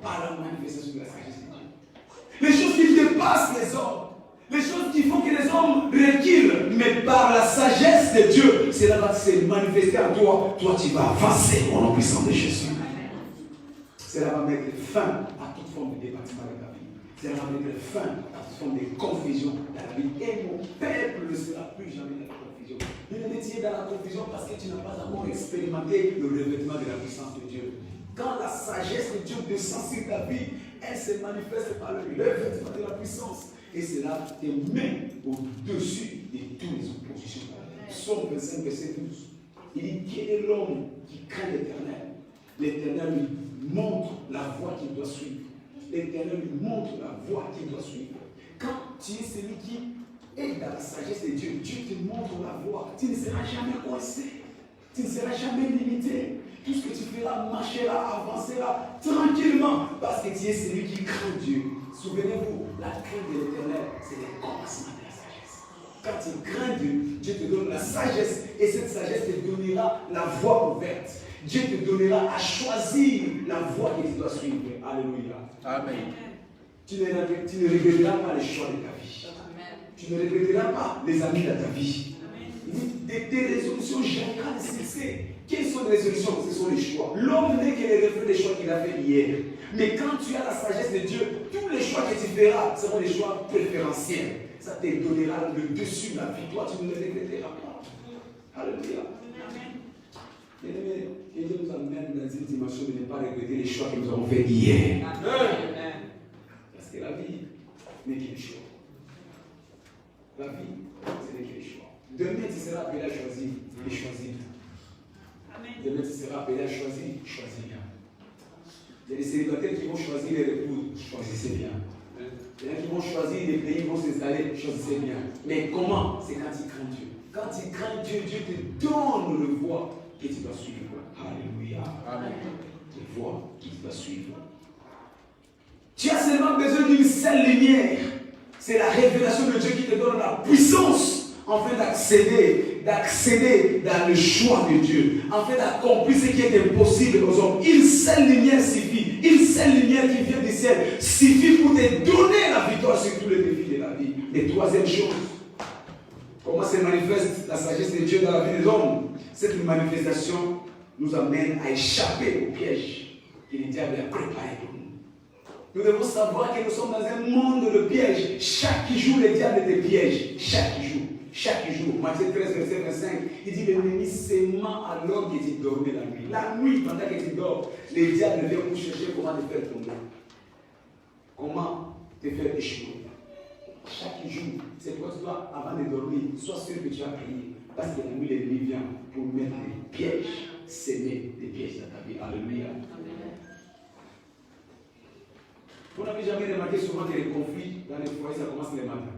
Par la manifestation de la sagesse de Dieu. Les choses qui dépassent les hommes. Les choses qui font que les hommes reculent, mais par la sagesse de Dieu, cela va se manifester en toi. Toi, tu vas avancer au nom puissant de Jésus. Cela va mettre fin à toute forme de département de ta vie. Cela va mettre fin à toute forme de confusion dans la vie. Et mon peuple ne sera plus jamais dans la confusion. Il est métier dans la confusion parce que tu n'as pas encore expérimenté le revêtement de la puissance de Dieu. Quand la sagesse de Dieu descend sur ta vie, elle se manifeste par le revêtement de la puissance. Et cela te met au-dessus de toutes les oppositions. Psaume 25, verset 12. Il dit, quel est l'homme qui craint l'Éternel? L'Éternel lui montre la voie qu'il doit suivre. L'Éternel lui montre la voie qu'il doit suivre. Quand tu es celui qui est dans la sagesse de Dieu, Dieu te montre la voie. Tu ne seras jamais coincé. Tu ne seras jamais limité. Tout ce que tu feras, marcheras, avanceras tranquillement parce que tu es celui qui craint Dieu. Souvenez-vous, la crainte de l'Éternel, c'est le commencement de la sagesse. Quand tu crains Dieu, Dieu te donne la sagesse et cette sagesse te donnera la voie ouverte. Dieu te donnera à choisir la voie que tu dois suivre. Alléluia. Amen. Tu ne regretteras pas les choix de ta vie. Amen. Tu ne regretteras pas les amis de ta vie. De tes résolutions jaillira le succès. Quelles sont les résolutions? Ce sont les choix. L'homme n'est que le reflet des choix qu'il a fait hier. Mais quand tu as la sagesse de Dieu, tous les choix que tu feras seront des choix préférentiels. Ça te donnera le dessus de la victoire. Tu ne le regretteras pas. Alléluia. Bien-aimés, que Dieu nous amène dans une dimension de ne pas regretter les choix que nous avons faits hier. Amen. Parce que la vie n'est que les choix. La vie, ce n'est que les choix. Demain, tu seras appelé à choisir et choisir. Demain, tu seras appelé à choisir, choisis bien. Il y a des célibataires qui vont choisir les épouses, choisissez bien. Il y en a qui vont choisir les pays, vont s'installer, choisissez bien. Mais comment? C'est quand tu crains Dieu. Quand tu crains Dieu, Dieu te donne le voie que tu dois suivre. Alléluia. Amen. Le voie que tu dois suivre. Tu as seulement besoin d'une seule lumière. C'est la révélation de Dieu qui te donne la puissance afin d'accéder dans le choix de Dieu, afin d'accomplir ce qui est impossible aux hommes. Une seule lumière suffit. Une seule lumière qui vient du ciel suffit pour te donner la victoire sur tous les défis de la vie. Et troisième chose, comment se manifeste la sagesse de Dieu dans la vie des hommes? Cette manifestation nous amène à échapper au piège que le diable a préparé pour nous. Nous devons savoir que nous sommes dans un monde de pièges. Chaque jour, le diable te piège. Chaque jour. Chaque jour. Matthieu 13, verset 25. Il dit l'ennemi s'aimant à l'homme que tu dormais la nuit. La nuit, pendant que tu dors, le diable vient pour chercher comment te faire tomber. Comment te faire échouer. Chaque jour, c'est toi, tu dois, avant de dormir, sois sûr que tu as prié. Parce que la nuit, l'ennemi vient pour mettre des pièges, s'aimer des pièges dans ta vie. Alléluia. Vous n'avez jamais remarqué souvent que les conflits dans les foyers, ça commence le matin.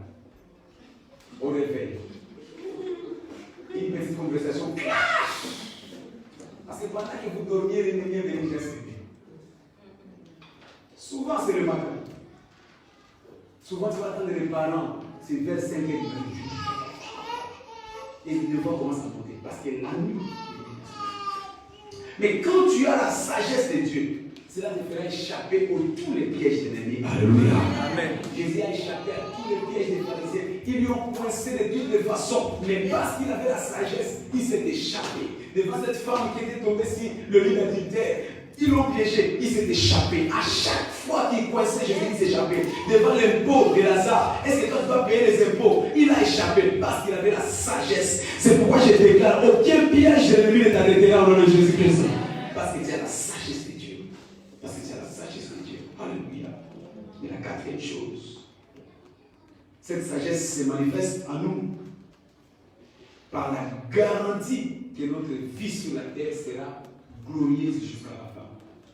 Au réveil. Une petite conversation. Parce que pendant que vous dormiez, l'ennemi est venu chercher. Souvent, c'est le matin. Souvent, tu vas attendre les parents, c'est vers 5h du jour. Et le devoir commence à monter. Parce que la nuit, mais quand tu as la sagesse de Dieu, cela te fera échapper à tous les pièges de l'ennemi. Alléluia. Amen. Jésus a échappé à tous les pièges des pharisiens. Ils lui ont coincé de toutes les façons. Mais parce qu'il avait la sagesse, il s'est échappé. Devant cette femme qui était tombée sur le lit d'adultère, ils l'ont piégé, il s'est échappé. À chaque fois qu'il coinçait, Jésus il s'est échappé. Devant l'impôt de Lazare, est-ce que toi tu dois payer les impôts? Il a échappé parce qu'il avait la sagesse. C'est pourquoi je déclare aucun piège de l'ennemi ne t'arrêtera au nom de Jésus-Christ. Parce que tu as la sagesse de Dieu. Parce que tu as la sagesse de Dieu. Alléluia. Et la quatrième chose, cette sagesse se manifeste en nous par la garantie que notre vie sur la terre sera glorieuse jusqu'à la fin.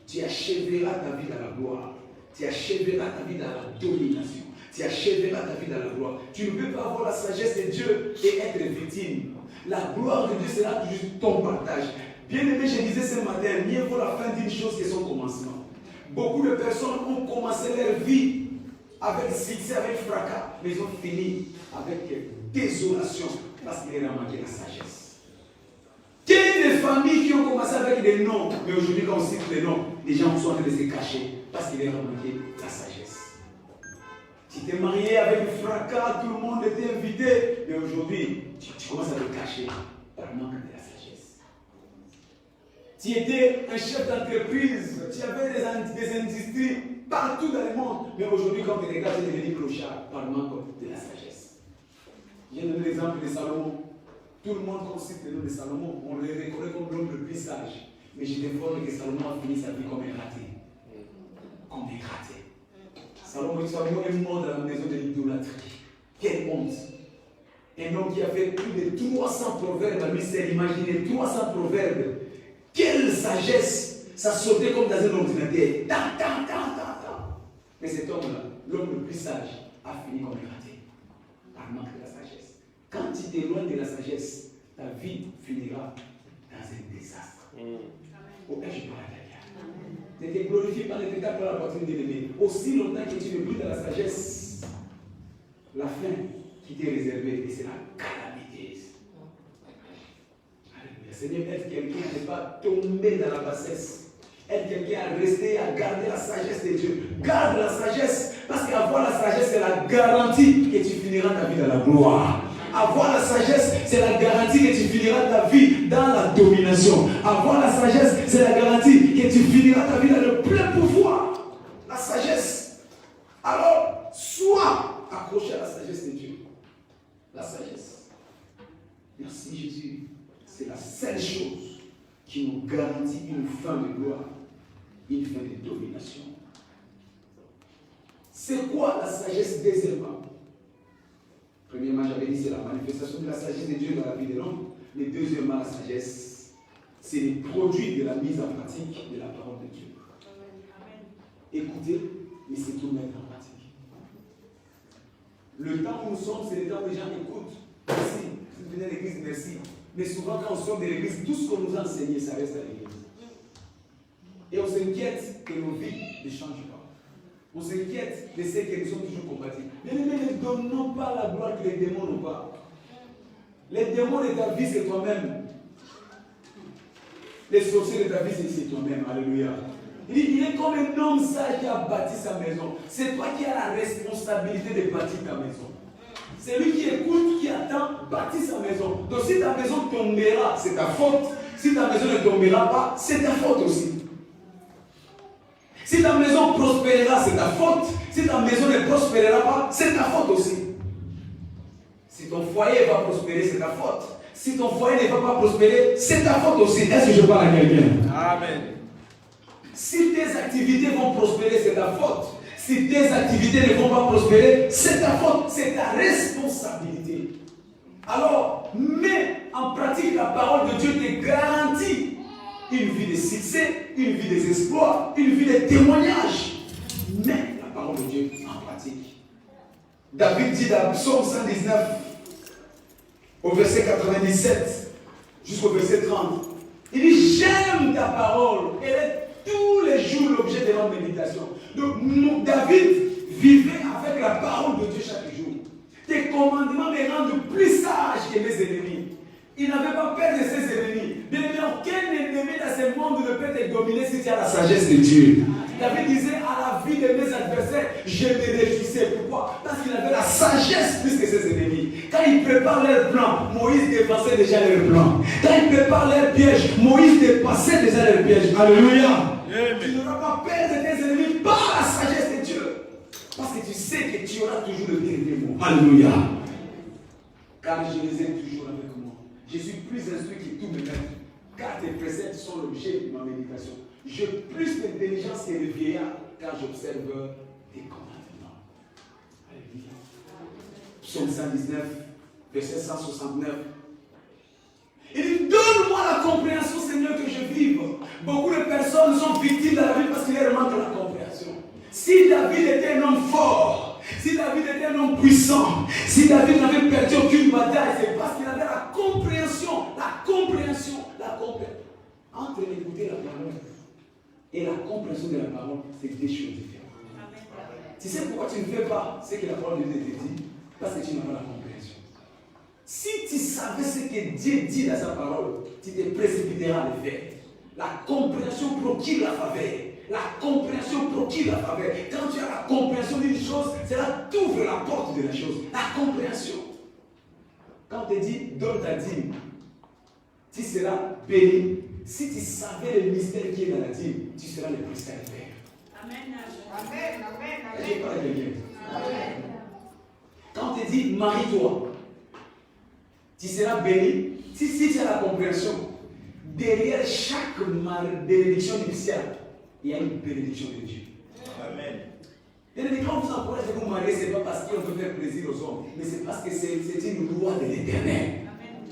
Tu achèveras ta vie dans la gloire. Tu achèveras ta vie dans la domination. Tu achèveras ta vie dans la gloire. Tu ne peux pas avoir la sagesse de Dieu et être victime. La gloire de Dieu sera toujours ton partage. Bien aimé, je disais ce matin, mieux vaut la fin d'une chose que son commencement. Beaucoup de personnes ont commencé leur vie avec succès, avec fracas, mais ils ont fini avec désolation parce qu'ils ont manqué la sagesse. Quelles des familles qui ont commencé avec des noms, mais aujourd'hui quand on cite les noms, les gens sont en train de se cacher parce qu'ils ont manqué la sagesse. Tu t'es marié avec du fracas, tout le monde était invité, mais aujourd'hui tu commences à te cacher par manque de la sagesse. Tu étais un chef d'entreprise, tu avais des industries partout dans le monde, mais aujourd'hui quand tu regardes, tu es devenu clochard par manque de la sagesse. J'ai donné l'exemple de Salomon. Tout le monde cite le nom de Salomon, on le reconnaît comme l'homme le plus sage. Mais je défends que Salomon a fini sa vie comme un raté. Comme un raté. Salomon est mort dans la maison de l'idolâtrie. Quelle honte. Un homme qui a fait plus de 300 proverbes, lui s'est imaginé 300 proverbes. Quelle sagesse! Ça sautait comme dans un ordinateur. Tant. Mais cet homme-là, l'homme le plus sage, a fini comme un raté. Par manque de la sagesse. Quand tu t'éloignes de la sagesse, ta vie finira dans un désastre. Oh, je parle à quelqu'un. Ne te glorifie pas, ne te tape pas la poitrine de l'ennemi. Aussi longtemps que tu ne vis dans la sagesse, la fin qui t'est réservée, et c'est la calamité. Alléluia. Seigneur, aide quelqu'un à ne pas tomber dans la bassesse. Aide quelqu'un à rester, à garder la sagesse de Dieu. Garde la sagesse, parce qu'avoir la sagesse, c'est la garantie que tu finiras ta vie dans la gloire. Avoir la sagesse, c'est la garantie que tu finiras ta vie dans la domination. Avoir la sagesse, c'est la garantie que tu finiras ta vie dans le plein pouvoir. La sagesse. Alors, sois accroché à la sagesse de Dieu. La sagesse. Merci Jésus. C'est la seule chose qui nous garantit une fin de gloire, une fin de domination. C'est quoi la sagesse deuxièmement? Premièrement, j'avais dit, c'est la manifestation de la sagesse de Dieu dans la vie de l'homme. Mais deuxièmement, la sagesse, c'est le produit de la mise en pratique de la parole de Dieu. Écoutez, mais c'est tout mettre en pratique. Le temps où nous sommes, c'est le temps où les gens écoutent. Merci, vous venez à l'église, merci. Mais souvent, quand on sort de l'église, tout ce qu'on nous a enseigné, ça reste à l'église. Et on s'inquiète que nos vies ne changent pas. On s'inquiète de ce que nous sommes toujours compatibles. Mais ne donnons pas la gloire que les démons n'ont pas. Les démons de ta vie, c'est toi-même. Les sorciers de ta vie, c'est toi-même. Alléluia. Il est comme un homme sage qui a bâti sa maison. C'est toi qui as la responsabilité de bâtir ta maison. C'est lui qui écoute, qui attend, bâtit sa maison. Donc si ta maison tombera, c'est ta faute. Si ta maison ne tombera pas, c'est ta faute aussi. Si ta maison prospérera, c'est ta faute. Si ta maison ne prospérera pas, c'est ta faute aussi. Si ton foyer va prospérer, c'est ta faute. Si ton foyer ne va pas prospérer, c'est ta faute aussi. Est-ce que je parle à quelqu'un? Amen. Si tes activités vont prospérer, c'est ta faute. Si tes activités ne vont pas prospérer, c'est ta faute. C'est ta responsabilité. Alors, mets en pratique la parole de Dieu te garantit une vie de succès, une vie des espoirs, une vie de témoignages. Mets la parole de Dieu en pratique. David dit dans Psaume 119, au verset 97 jusqu'au verset 30, il dit: j'aime ta parole, elle est tous les jours l'objet de ma méditation. Donc David vivait avec la parole de Dieu chaque jour. Tes commandements me rendent plus sage que mes ennemis. Il n'avait pas peur de ses ennemis. Bien évidemment, aucun ennemi dans ce monde ne peut te dominer si tu as la sagesse de Dieu. David disait: à la vie de mes adversaires, je me réjouissais. Pourquoi? Parce qu'il avait la sagesse plus que ses ennemis. Quand il prépare leur plan, Moïse dépassait déjà leur plan. Quand il prépare leur piège, Moïse dépassait déjà leur piège. Alléluia. Tu n'auras pas peur de tes ennemis par la sagesse de Dieu. Parce que tu sais que tu auras toujours le dernier mot. Alléluia. Car je les ai toujours avec moi. Je suis plus instruit que tous mes maîtres. Car tes préceptes sont l'objet de ma méditation. J'ai plus d'intelligence que le vieillard, car j'observe tes commandements. Alléluia. Psaume 119, verset 169. Il dit: donne-moi la compréhension, Seigneur, que je vive. Beaucoup de personnes sont victimes dans la vie parce qu'il leur manque la compréhension. Si David était un homme fort, si David était un homme puissant, si David n'avait perdu aucune bataille, c'est parce qu'il avait la compréhension. Entre écouter la parole et la compréhension de la parole, c'est deux choses différentes. Tu sais pourquoi tu ne fais pas ce que la parole de Dieu te dit? Parce que tu n'as pas la compréhension. Si tu savais ce que Dieu dit dans sa parole, tu te précipiteras à le faire. La compréhension procure la faveur. La compréhension procure la faveur. Quand tu as la compréhension d'une chose, c'est là que tu ouvres la porte de la chose. La compréhension. Quand on te dit donne ta dîme, tu seras béni. Si tu savais le mystère qui est dans la dîme, tu seras le plus à le faire. Amen. Amen. Je parle à quelqu'un. Amen. Quand on te dit marie-toi, tu seras béni. Si tu as la compréhension, derrière chaque bénédiction du ciel, il y a une bénédiction de Dieu. Amen. Et quand on vous encourage de vous marier, ce n'est pas parce qu'on veut faire plaisir aux hommes, mais c'est parce que c'est une loi de l'Éternel.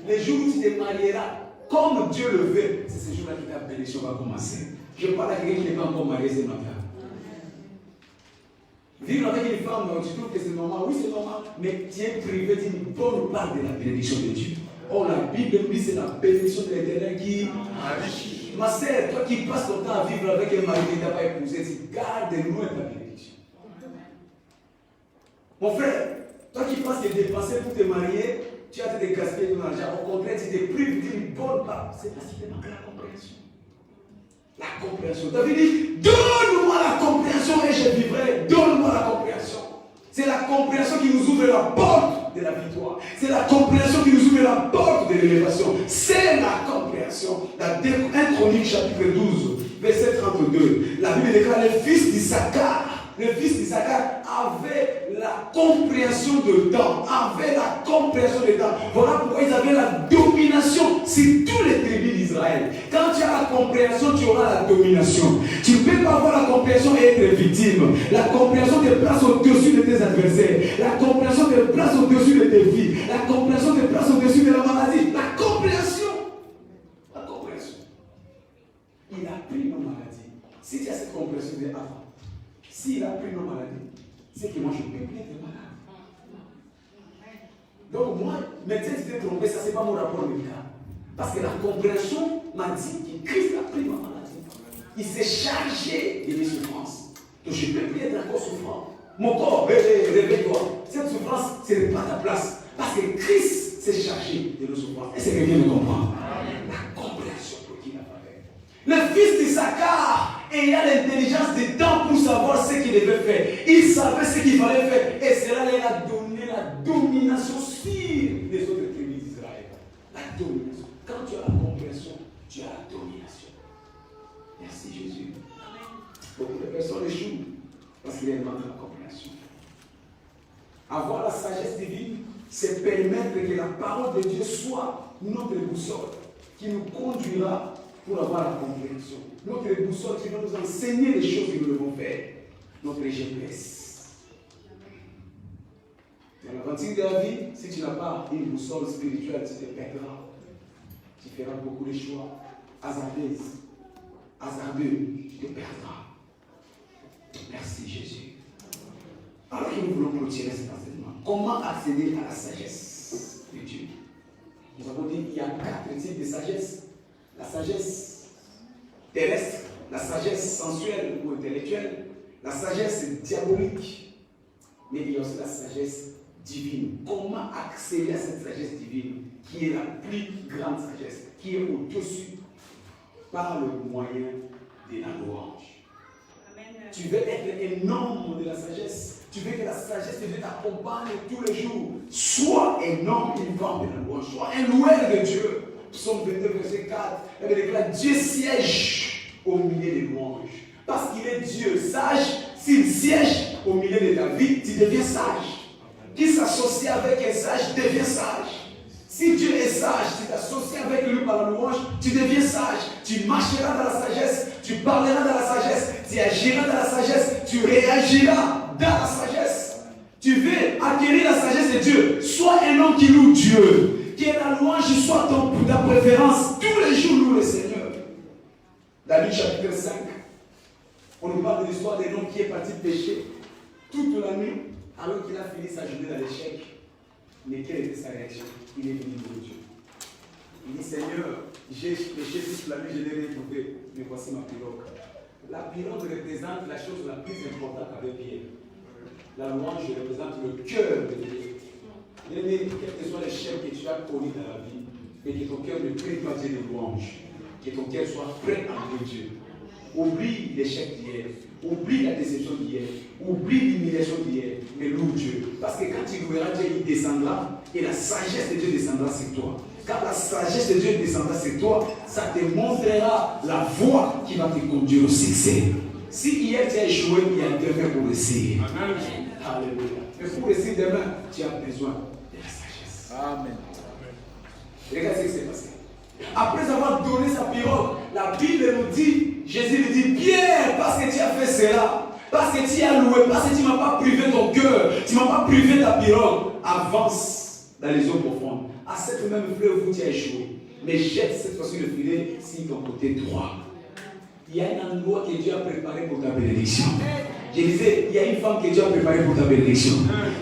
Les jours où tu te marieras, comme Dieu le veut, c'est ce jour-là que ta bénédiction va commencer. Je parle à quelqu'un qui n'est pas encore marié ce matin. Vivre avec une femme, tu trouves que c'est normal, oui c'est normal, mais tu es privé d'une bonne part de la bénédiction de Dieu. Or la Bible nous dit que c'est la bénédiction de l'Éternel qui enrichit. Ma sœur, toi qui passes ton temps à vivre avec un mari qui ne t'a pas épousé, tu gardes loin ta bénédiction. Mon frère, toi qui passes tes dépenser pour te marier, tu as te gaspiller ton argent. Au contraire, tu te prives d'une bonne part. C'est parce qu'il te manque la compréhension. La compréhension. David dit, donne-moi la compréhension et je vivrai. Donne-moi la compréhension. C'est la compréhension qui nous ouvre la porte de la victoire. C'est la compréhension qui nous ouvre la porte de l'élévation. C'est la compréhension. Dans 1 Chronique chapitre 12, verset 32, la Bible déclare le fils d'Issachar. Le fils d'Issachar avait la compréhension de temps. Avait la compréhension de temps. Voilà pourquoi ils avaient la domination sur tous les tribus d'Israël. Quand tu as la compréhension, tu auras la domination. Tu ne peux pas avoir la compréhension et être victime. La compréhension te place au-dessus de tes adversaires. La compréhension te place au-dessus de tes vies. La compréhension te place au-dessus de la maladie. La compréhension. La compréhension. Il a pris nos maladies. Si tu as cette compréhension de avant, s'il a pris nos maladies, c'est que moi je ne peux plus être malade. Donc moi, médecin, tu t'es trompé, ça c'est pas mon rapport médical. Parce que la compréhension m'a dit que Christ a pris ma maladie. Il s'est chargé de mes souffrances. Donc je ne peux plus être encore souffrant. Mon corps, réveille-toi. Cette souffrance, ce n'est pas ta place. Parce que Christ s'est chargé de nos souffrances. Est-ce que quelqu'un me comprend? La compréhension pour qui n'a pas fait. Le fils d'Issachar, et il a l'intelligence du temps pour savoir ce qu'il devait faire. Il savait ce qu'il fallait faire. Et cela lui a donné la domination sur les autres tribus d'Israël. La domination. Quand tu as la compréhension, tu as la domination. Merci Jésus. Beaucoup de personnes échouent parce qu'il y a manque de la compréhension. Avoir la sagesse divine, c'est permettre que la parole de Dieu soit notre boussole qui nous conduira pour avoir la compréhension. Notre boussole qui va nous enseigner les choses que nous devons faire. Notre GPS. Dans l'aventure de la vie, si tu n'as pas une boussole spirituelle, tu te perdras. Tu feras beaucoup de choix hasardeux, tu te perdras. Merci Jésus. Alors que nous voulons clôturer cet enseignement, comment accéder à la sagesse de Dieu? Nous avons dit qu'il y a 4 types de sagesse. La sagesse terrestre, la sagesse sensuelle ou intellectuelle, la sagesse diabolique, mais il y a aussi la sagesse divine. Comment accéder à cette sagesse divine qui est la plus grande sagesse, qui est au-dessus par le moyen de la louange? Amen. Tu veux être un homme de la sagesse, tu veux que la sagesse de Dieu t'accompagne tous les jours. Sois un homme, une femme de la louange, sois un loueur de Dieu. Psaume 22, verset 4, il déclare Dieu siège au milieu des louanges. Parce qu'il est Dieu sage, s'il siège au milieu de ta vie, tu deviens sage. Qui s'associe avec un sage devient sage. Si Dieu est sage, tu t'associes avec lui par la louange, tu deviens sage. Tu marcheras dans la sagesse, tu parleras dans la sagesse, tu agiras dans la sagesse, tu réagiras dans la sagesse. Tu veux acquérir la sagesse de Dieu, sois un homme qui loue Dieu. Que la louange soit ta préférence. Tous les jours, loue le Seigneur. Dans Luc chapitre 5, on nous parle de l'histoire d'un homme qui est parti pécher toute la nuit, alors qu'il a fini sa journée dans l'échec. Mais quelle était sa réaction? Il est venu pour Dieu. Il dit, Seigneur, j'ai péché toute la nuit, je n'ai rien trouvé, mais voici ma pirogue. La pirogue représente la chose la plus importante avec Pierre. La louange représente le cœur de Dieu. Bien-aimé, quel que soit l'échec que tu as connu dans la vie, mais que ton cœur ne prie pas Dieu de louange, que ton cœur soit prêt à louer Dieu. Oublie l'échec d'hier, oublie la déception d'hier, oublie l'humiliation d'hier, mais loue Dieu. Parce que quand tu loueras Dieu, il descendra et la sagesse de Dieu descendra sur toi. Quand la sagesse de Dieu descendra sur toi, ça te montrera la voie qui va te conduire au succès. Si hier tu as échoué, il y a demain pour réussir. Alléluia. Mais pour réussir demain, tu as besoin de la sagesse. Amen. Regarde ce qui s'est passé. Après avoir donné sa pirogue, la Bible nous dit, Jésus lui dit, Pierre, parce que tu as fait cela, Parce que tu as loué, parce que tu ne m'as pas privé ton cœur, tu ne m'as pas privé ta pirogue. Avance dans les eaux profondes. À cette même fleuve où tu as échoué. Mais jette cette fois-ci le filet sur ton côté droit. Il y a un endroit que Dieu a préparé pour ta bénédiction. Je disais, il y a une femme que Dieu a préparée pour ta bénédiction.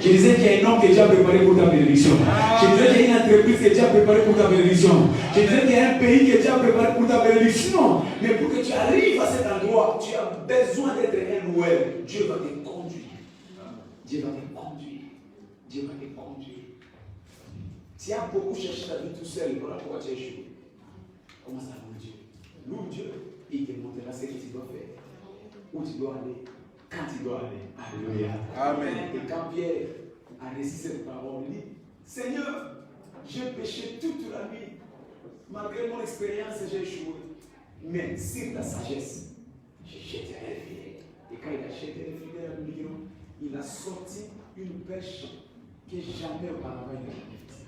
Je disais qu'il y a un homme que Dieu a préparé pour ta bénédiction. Je disais qu'il y a une entreprise que Dieu a préparée pour ta bénédiction. Je disais qu'il y a un pays que Dieu a préparé pour ta bénédiction. Mais pour que tu arrives à cet endroit, tu as besoin d'être un loueur. Dieu va te conduire. Dieu va te conduire. Dieu va te conduire. Tu as beaucoup cherché ta vie tout seul. Voilà pourquoi tu as échoué. Commence à louer Dieu. Loue Dieu. Il te montrera ce que tu dois faire. Où tu dois aller. Quand tu dois aller. Alléluia. Amen. Et quand Pierre a reçu cette parole, il dit, Seigneur, j'ai péché toute la nuit. Malgré mon expérience, j'ai échoué. Mais sur ta sagesse, j'ai jeté le filet. Et quand il a jeté le filet à l'union, il a sorti une pêche que jamais auparavant il n'a jamais faite.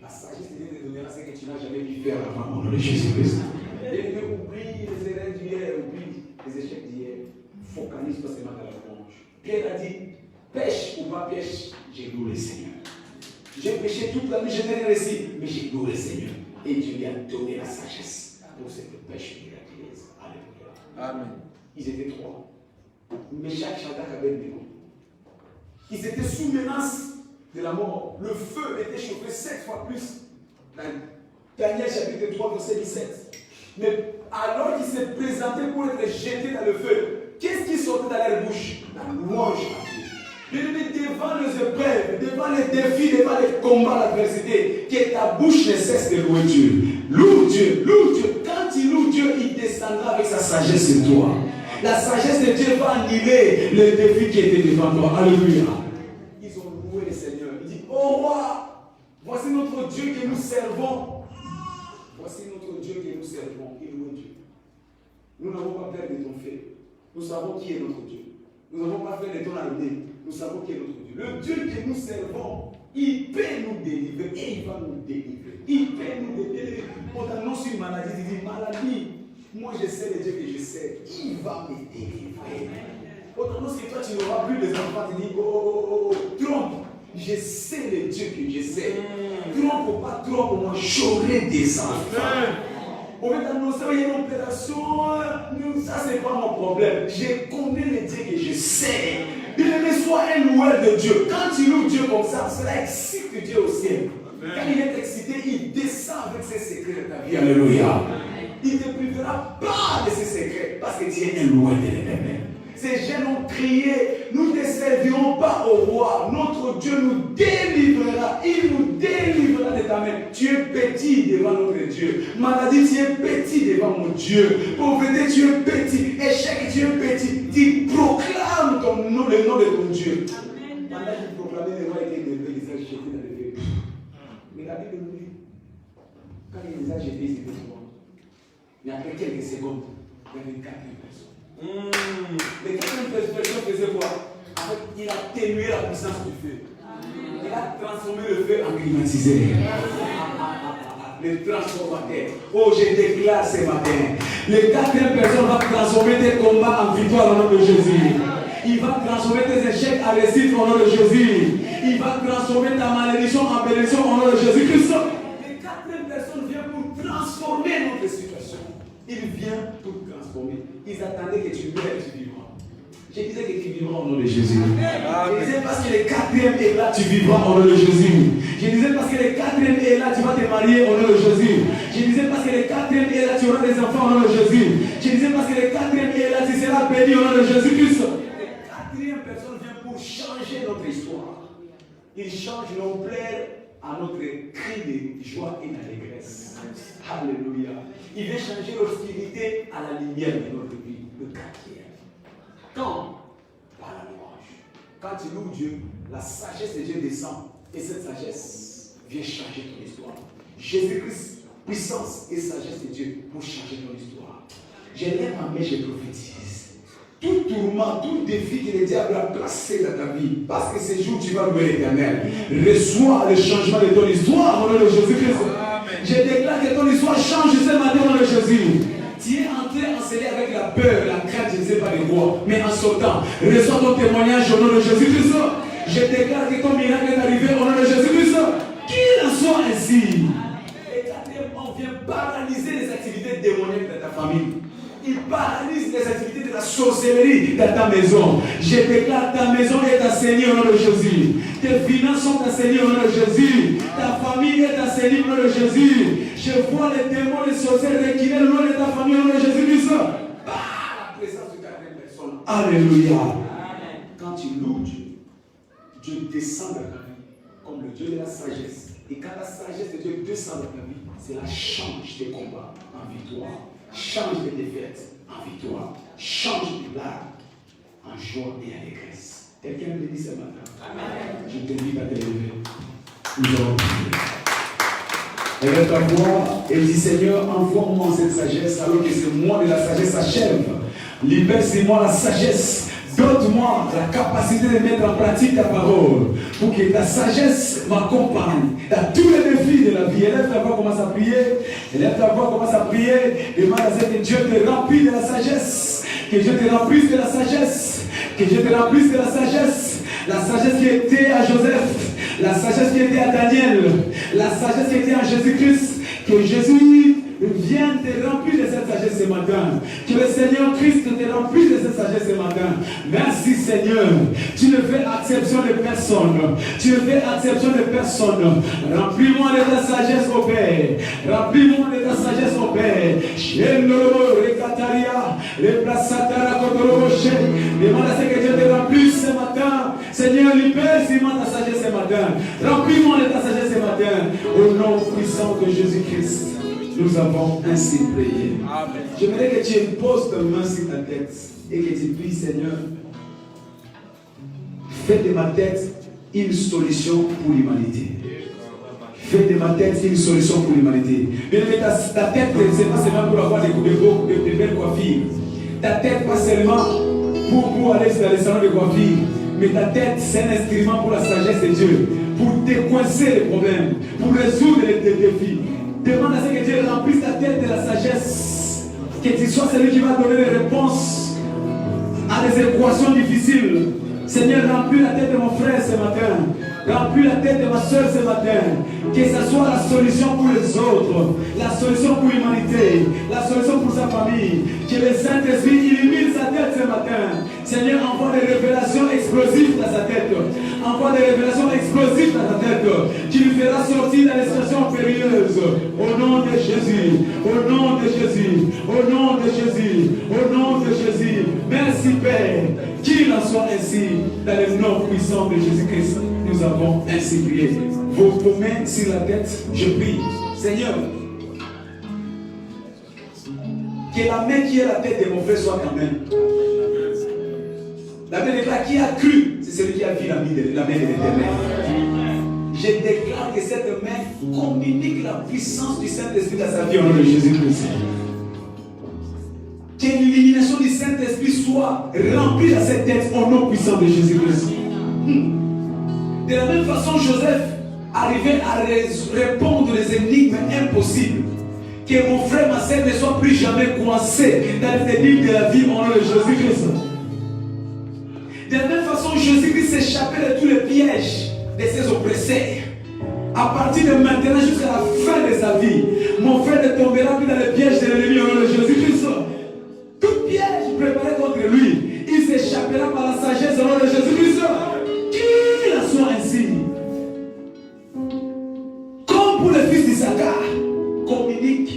La sagesse te donnera ce que tu n'as jamais pu faire avant. Au nom de Jésus-Christ. Et oublie les erreurs d'hier, oublie les échecs d'hier. Focalise-toi seulement dans la louange. Pierre a dit, pêche ou pas pêche, j'ai loué le Seigneur. J'ai péché toute la nuit, je n'ai rien réussi, mais j'ai loué le Seigneur. Et Dieu lui a donné la sagesse pour cette pêche miraculeuse. Alléluia. Amen. Ils étaient trois. Meshach, Shadrach, Abednego. Ils étaient sous menace de la mort. Le feu était chauffé 7 fois plus. Dans Daniel chapitre 3, verset 17. Mais alors qu'ils se présentaient pour être jetés dans le feu, qu'est-ce qui sortait dans leur bouche? La louange à Dieu. Devant les épreuves, devant les défis, devant les combats, l'adversité, que ta bouche ne cesse de louer Dieu. Loue Dieu, loue Dieu. Quand tu loues Dieu, il descendra avec sa sagesse sur toi. La sagesse de Dieu va annihiler les défis qui étaient devant toi. Alléluia. Ils ont loué le Seigneur. Il dit, oh roi, voici notre Dieu que nous servons. Voici notre Dieu que nous servons. Il loue Dieu. Nous n'avons pas peur de ton fait. Nous savons qui est notre Dieu. Nous n'avons pas fait de ton armée. Nous savons qui est notre Dieu. Le Dieu que nous servons, il peut nous délivrer et il va nous délivrer. Il peut nous délivrer. On t'annonce une maladie, il dit maladie. Moi je sais le Dieu que je sais. Il va me délivrer. On t'annonce que toi tu n'auras plus des enfants. Tu dis oh, trompe. Je sais le Dieu que je sais. Trompe ou pas trompe, moi j'aurai des enfants. On va t'annoncer qu'il y a une opération. Ça, c'est pas mon problème. Je connais le Dieu que je sais. Bien-aimé, sois un loueur de Dieu. Quand tu loues Dieu comme ça, cela excite Dieu au ciel. Quand il est excité, il descend avec ses secrets de ta vie. Alléluia. Il ne te privera pas de ses secrets parce que tu es un loueur de l'éternel. Ces jeunes ont crié, nous ne servirons pas au roi. Notre Dieu nous délivrera. Il nous délivrera de ta main. Tu es petit devant notre Dieu. Maladie, tu es petit devant mon Dieu. Pauvreté, tu es petit. Échec, tu es petit. Tu proclames ton nom, le nom de ton Dieu. Pendant qu'il proclamait, le roi était élevé, il les a jetés dans le feu. Mais la Bible nous dit, quand il les a jetés, c'était bon. Mais après quelques secondes, il y avait 4 personnes. Les 4 personnes faisaient quoi? En fait, il a atténué la puissance du feu. Il a transformé le feu en climatiseur. Le transformateur. Oh, je déclare ce matin. Les 4 personnes vont transformer tes combats en victoire au nom de Jésus. Il va transformer tes échecs en réussite au nom de Jésus. Il va transformer ta malédiction en bénédiction au nom de Jésus-Christ. Les 4 personnes viennent pour transformer notre situation. Il vient pour transformer. Ils attendaient que tu meurs et tu vivras. Je disais que tu vivras au nom de Jésus. Je disais parce que le 4e est là, tu vivras au nom de Jésus. Je disais parce que le 4e est là, tu vas te marier au nom de Jésus. Je disais parce que le 4e est là, tu auras des enfants au nom de Jésus. Je disais parce que le 4e est là, tu seras béni au nom de Jésus-Christ. La 4e personne vient pour changer notre histoire. Il change nos plaies à notre cri de joie et d'allégresse. Alléluia. Il vient changer l'obscurité à la lumière de notre vie. Le 4e. Quand? Par la louange. Quand tu loues Dieu, la sagesse de Dieu descend. Et cette sagesse vient changer ton histoire. Jésus-Christ, puissance et sagesse de Dieu pour changer ton histoire. Je lève ma main, je prophétise. Tout tourment, tout défi que le diable a placé dans ta vie, parce que ces jours tu vas louer l'Éternel, reçois le changement de ton histoire au nom de Jésus-Christ. Je déclare que ton histoire change ce matin au nom de Jésus. Tu es entré enseigner avec la peur, la crainte, je ne sais pas de quoi. Mais en sortant, reçois ton témoignage au nom de Jésus-Christ. Je déclare que ton miracle est arrivé au nom de Jésus-Christ. Qu'il en soit ainsi. Et quatrièmement, on vient paralyser les activités démoniaques de ta famille. Il paralyse les activités de la sorcellerie dans ta maison. Je déclare ta maison est assainie au nom de Jésus. Tes finances sont assainies au nom de Jésus. Ta famille est assainie au nom de Jésus. Je vois les démons, les sorcières reculer au nom de ta famille au nom de Jésus-Christ. Par la présence de quatrième personne. Alléluia. Quand tu loues Dieu, Dieu descend dans ta vie comme le Dieu de la sagesse. Et quand la sagesse de Dieu descend dans ta vie, cela change tes combats en victoire. Change tes défaites en victoire. Change tes larmes en joie et allégresse. Quelqu'un me dit ce matin. Amen. Je t'invite à te lever. Nous allons prier. Élève ta voix et dis Seigneur, envoie-moi cette sagesse alors que c'est moi de la sagesse s'achève. Libère-moi la sagesse. Donne-moi la capacité de mettre en pratique ta parole pour que ta sagesse m'accompagne dans tous les défis de la vie. Élève ta voix, commence à prier. Élève ta voix, commence à prier. Demande à ce que Dieu te remplisse de la sagesse. Que Dieu te remplisse de la sagesse. Que Dieu te remplisse de la sagesse. La sagesse qui était à Joseph. La sagesse qui était à Daniel. La sagesse qui était à Jésus-Christ. Que Jésus viens te remplir de cette sagesse ce matin. Que le Seigneur Christ te remplisse de cette sagesse ce matin. Merci Seigneur. Tu ne fais exception de personne. Tu ne fais exception de personne. Remplis-moi de ta sagesse au Père. Remplis-moi de ta sagesse au Père. Demande à ce que Dieu te remplisse ce matin. Seigneur, libère-moi ta sagesse ce matin. Remplis-moi de ta sagesse ce matin. Au nom puissant de Jésus-Christ. Nous avons ainsi prié. J'aimerais que tu imposes ta main sur ta tête et que tu pries, Seigneur, fais de ma tête une solution pour l'humanité. Fais de ma tête une solution pour l'humanité. Mais ta tête, ce n'est pas seulement pour avoir de belles coiffures. Ta tête, pas seulement pour aller dans les salons de coiffure. Mais ta tête, c'est un instrument pour la sagesse de Dieu. Pour décoincer les problèmes. Pour résoudre les défis. Demande à ce que Dieu remplisse ta tête de la sagesse. Que tu sois celui qui va donner les réponses à des équations difficiles. Seigneur, remplis la tête de mon frère ce matin. Remplis la tête de ma soeur ce matin. Que ce soit la solution pour les autres. La solution pour l'humanité. La solution pour sa famille. Que le Saint-Esprit illumine sa tête ce matin. Seigneur, envoie des révélations explosives dans sa tête. Envoie des révélations explosives dans ta tête. Tu lui feras sortir dans les situations périlleuses. Au nom de Jésus. Au nom de Jésus. Au nom de Jésus. Au nom de Jésus. Merci Père. Qu'il en soit ainsi dans le nom puissant de Jésus-Christ. Nous avons ainsi prié. Vos mains sur la tête, je prie. Seigneur, que la main qui est la tête de mon frère soit ta main. La main déclare qui a cru, c'est celui qui a vu la main de l'Éternel. Je déclare que cette main communique la puissance du Saint-Esprit dans sa vie au nom de Jésus-Christ. Que l'illumination du Saint-Esprit soit remplie dans cette tête au nom puissant de Jésus-Christ. De la même façon, Joseph arrivait à répondre les énigmes impossibles. Que mon frère, ma sœur ne soit plus jamais coincé dans les énigmes de la vie au nom de Jésus-Christ. De la même façon, Jésus-Christ s'échappait de tous les pièges de ses oppresseurs. À partir de maintenant jusqu'à la fin de sa vie, mon frère ne tombera plus dans les pièges de l'ennemi au nom de Jésus-Christ. Tout piège préparé contre lui, il s'échappera par la sagesse au nom de Jésus-Christ. Qu'il en soit ainsi. Comme pour le fils d'Issachar, communique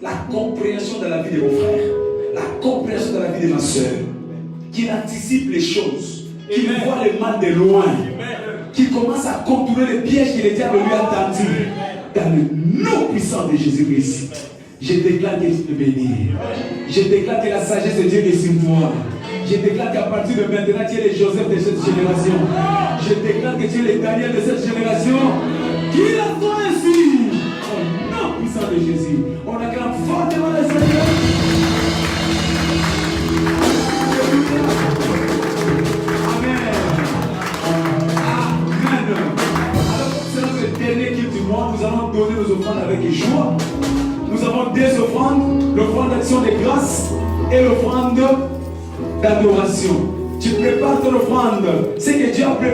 la compréhension de la vie de mon frère, la compréhension de la vie de ma soeur, qu'il anticipe les choses, qu'il voit le mal de loin, qu'il commence à contourner les pièges que le diable lui a tendus. Dans le nom puissant de Jésus-Christ, je déclare que tu peux bénir. Je déclare que la sagesse de Dieu est sur toi. Je déclare qu'à partir de maintenant, tu es le Joseph de cette génération. Je déclare que tu es le Daniel de cette génération. Qu'il en soit ainsi. Au nom puissant de Jésus. On acclame fortement le Seigneur. Amen. Amen. Alors, c'est le dernier culte du mois. Nous allons donner nos offrandes avec joie. Nous avons deux offrandes, l'offrande d'action de grâce et l'offrande d'adoration. Tu prépares ton offrande. C'est que Dieu a préparé.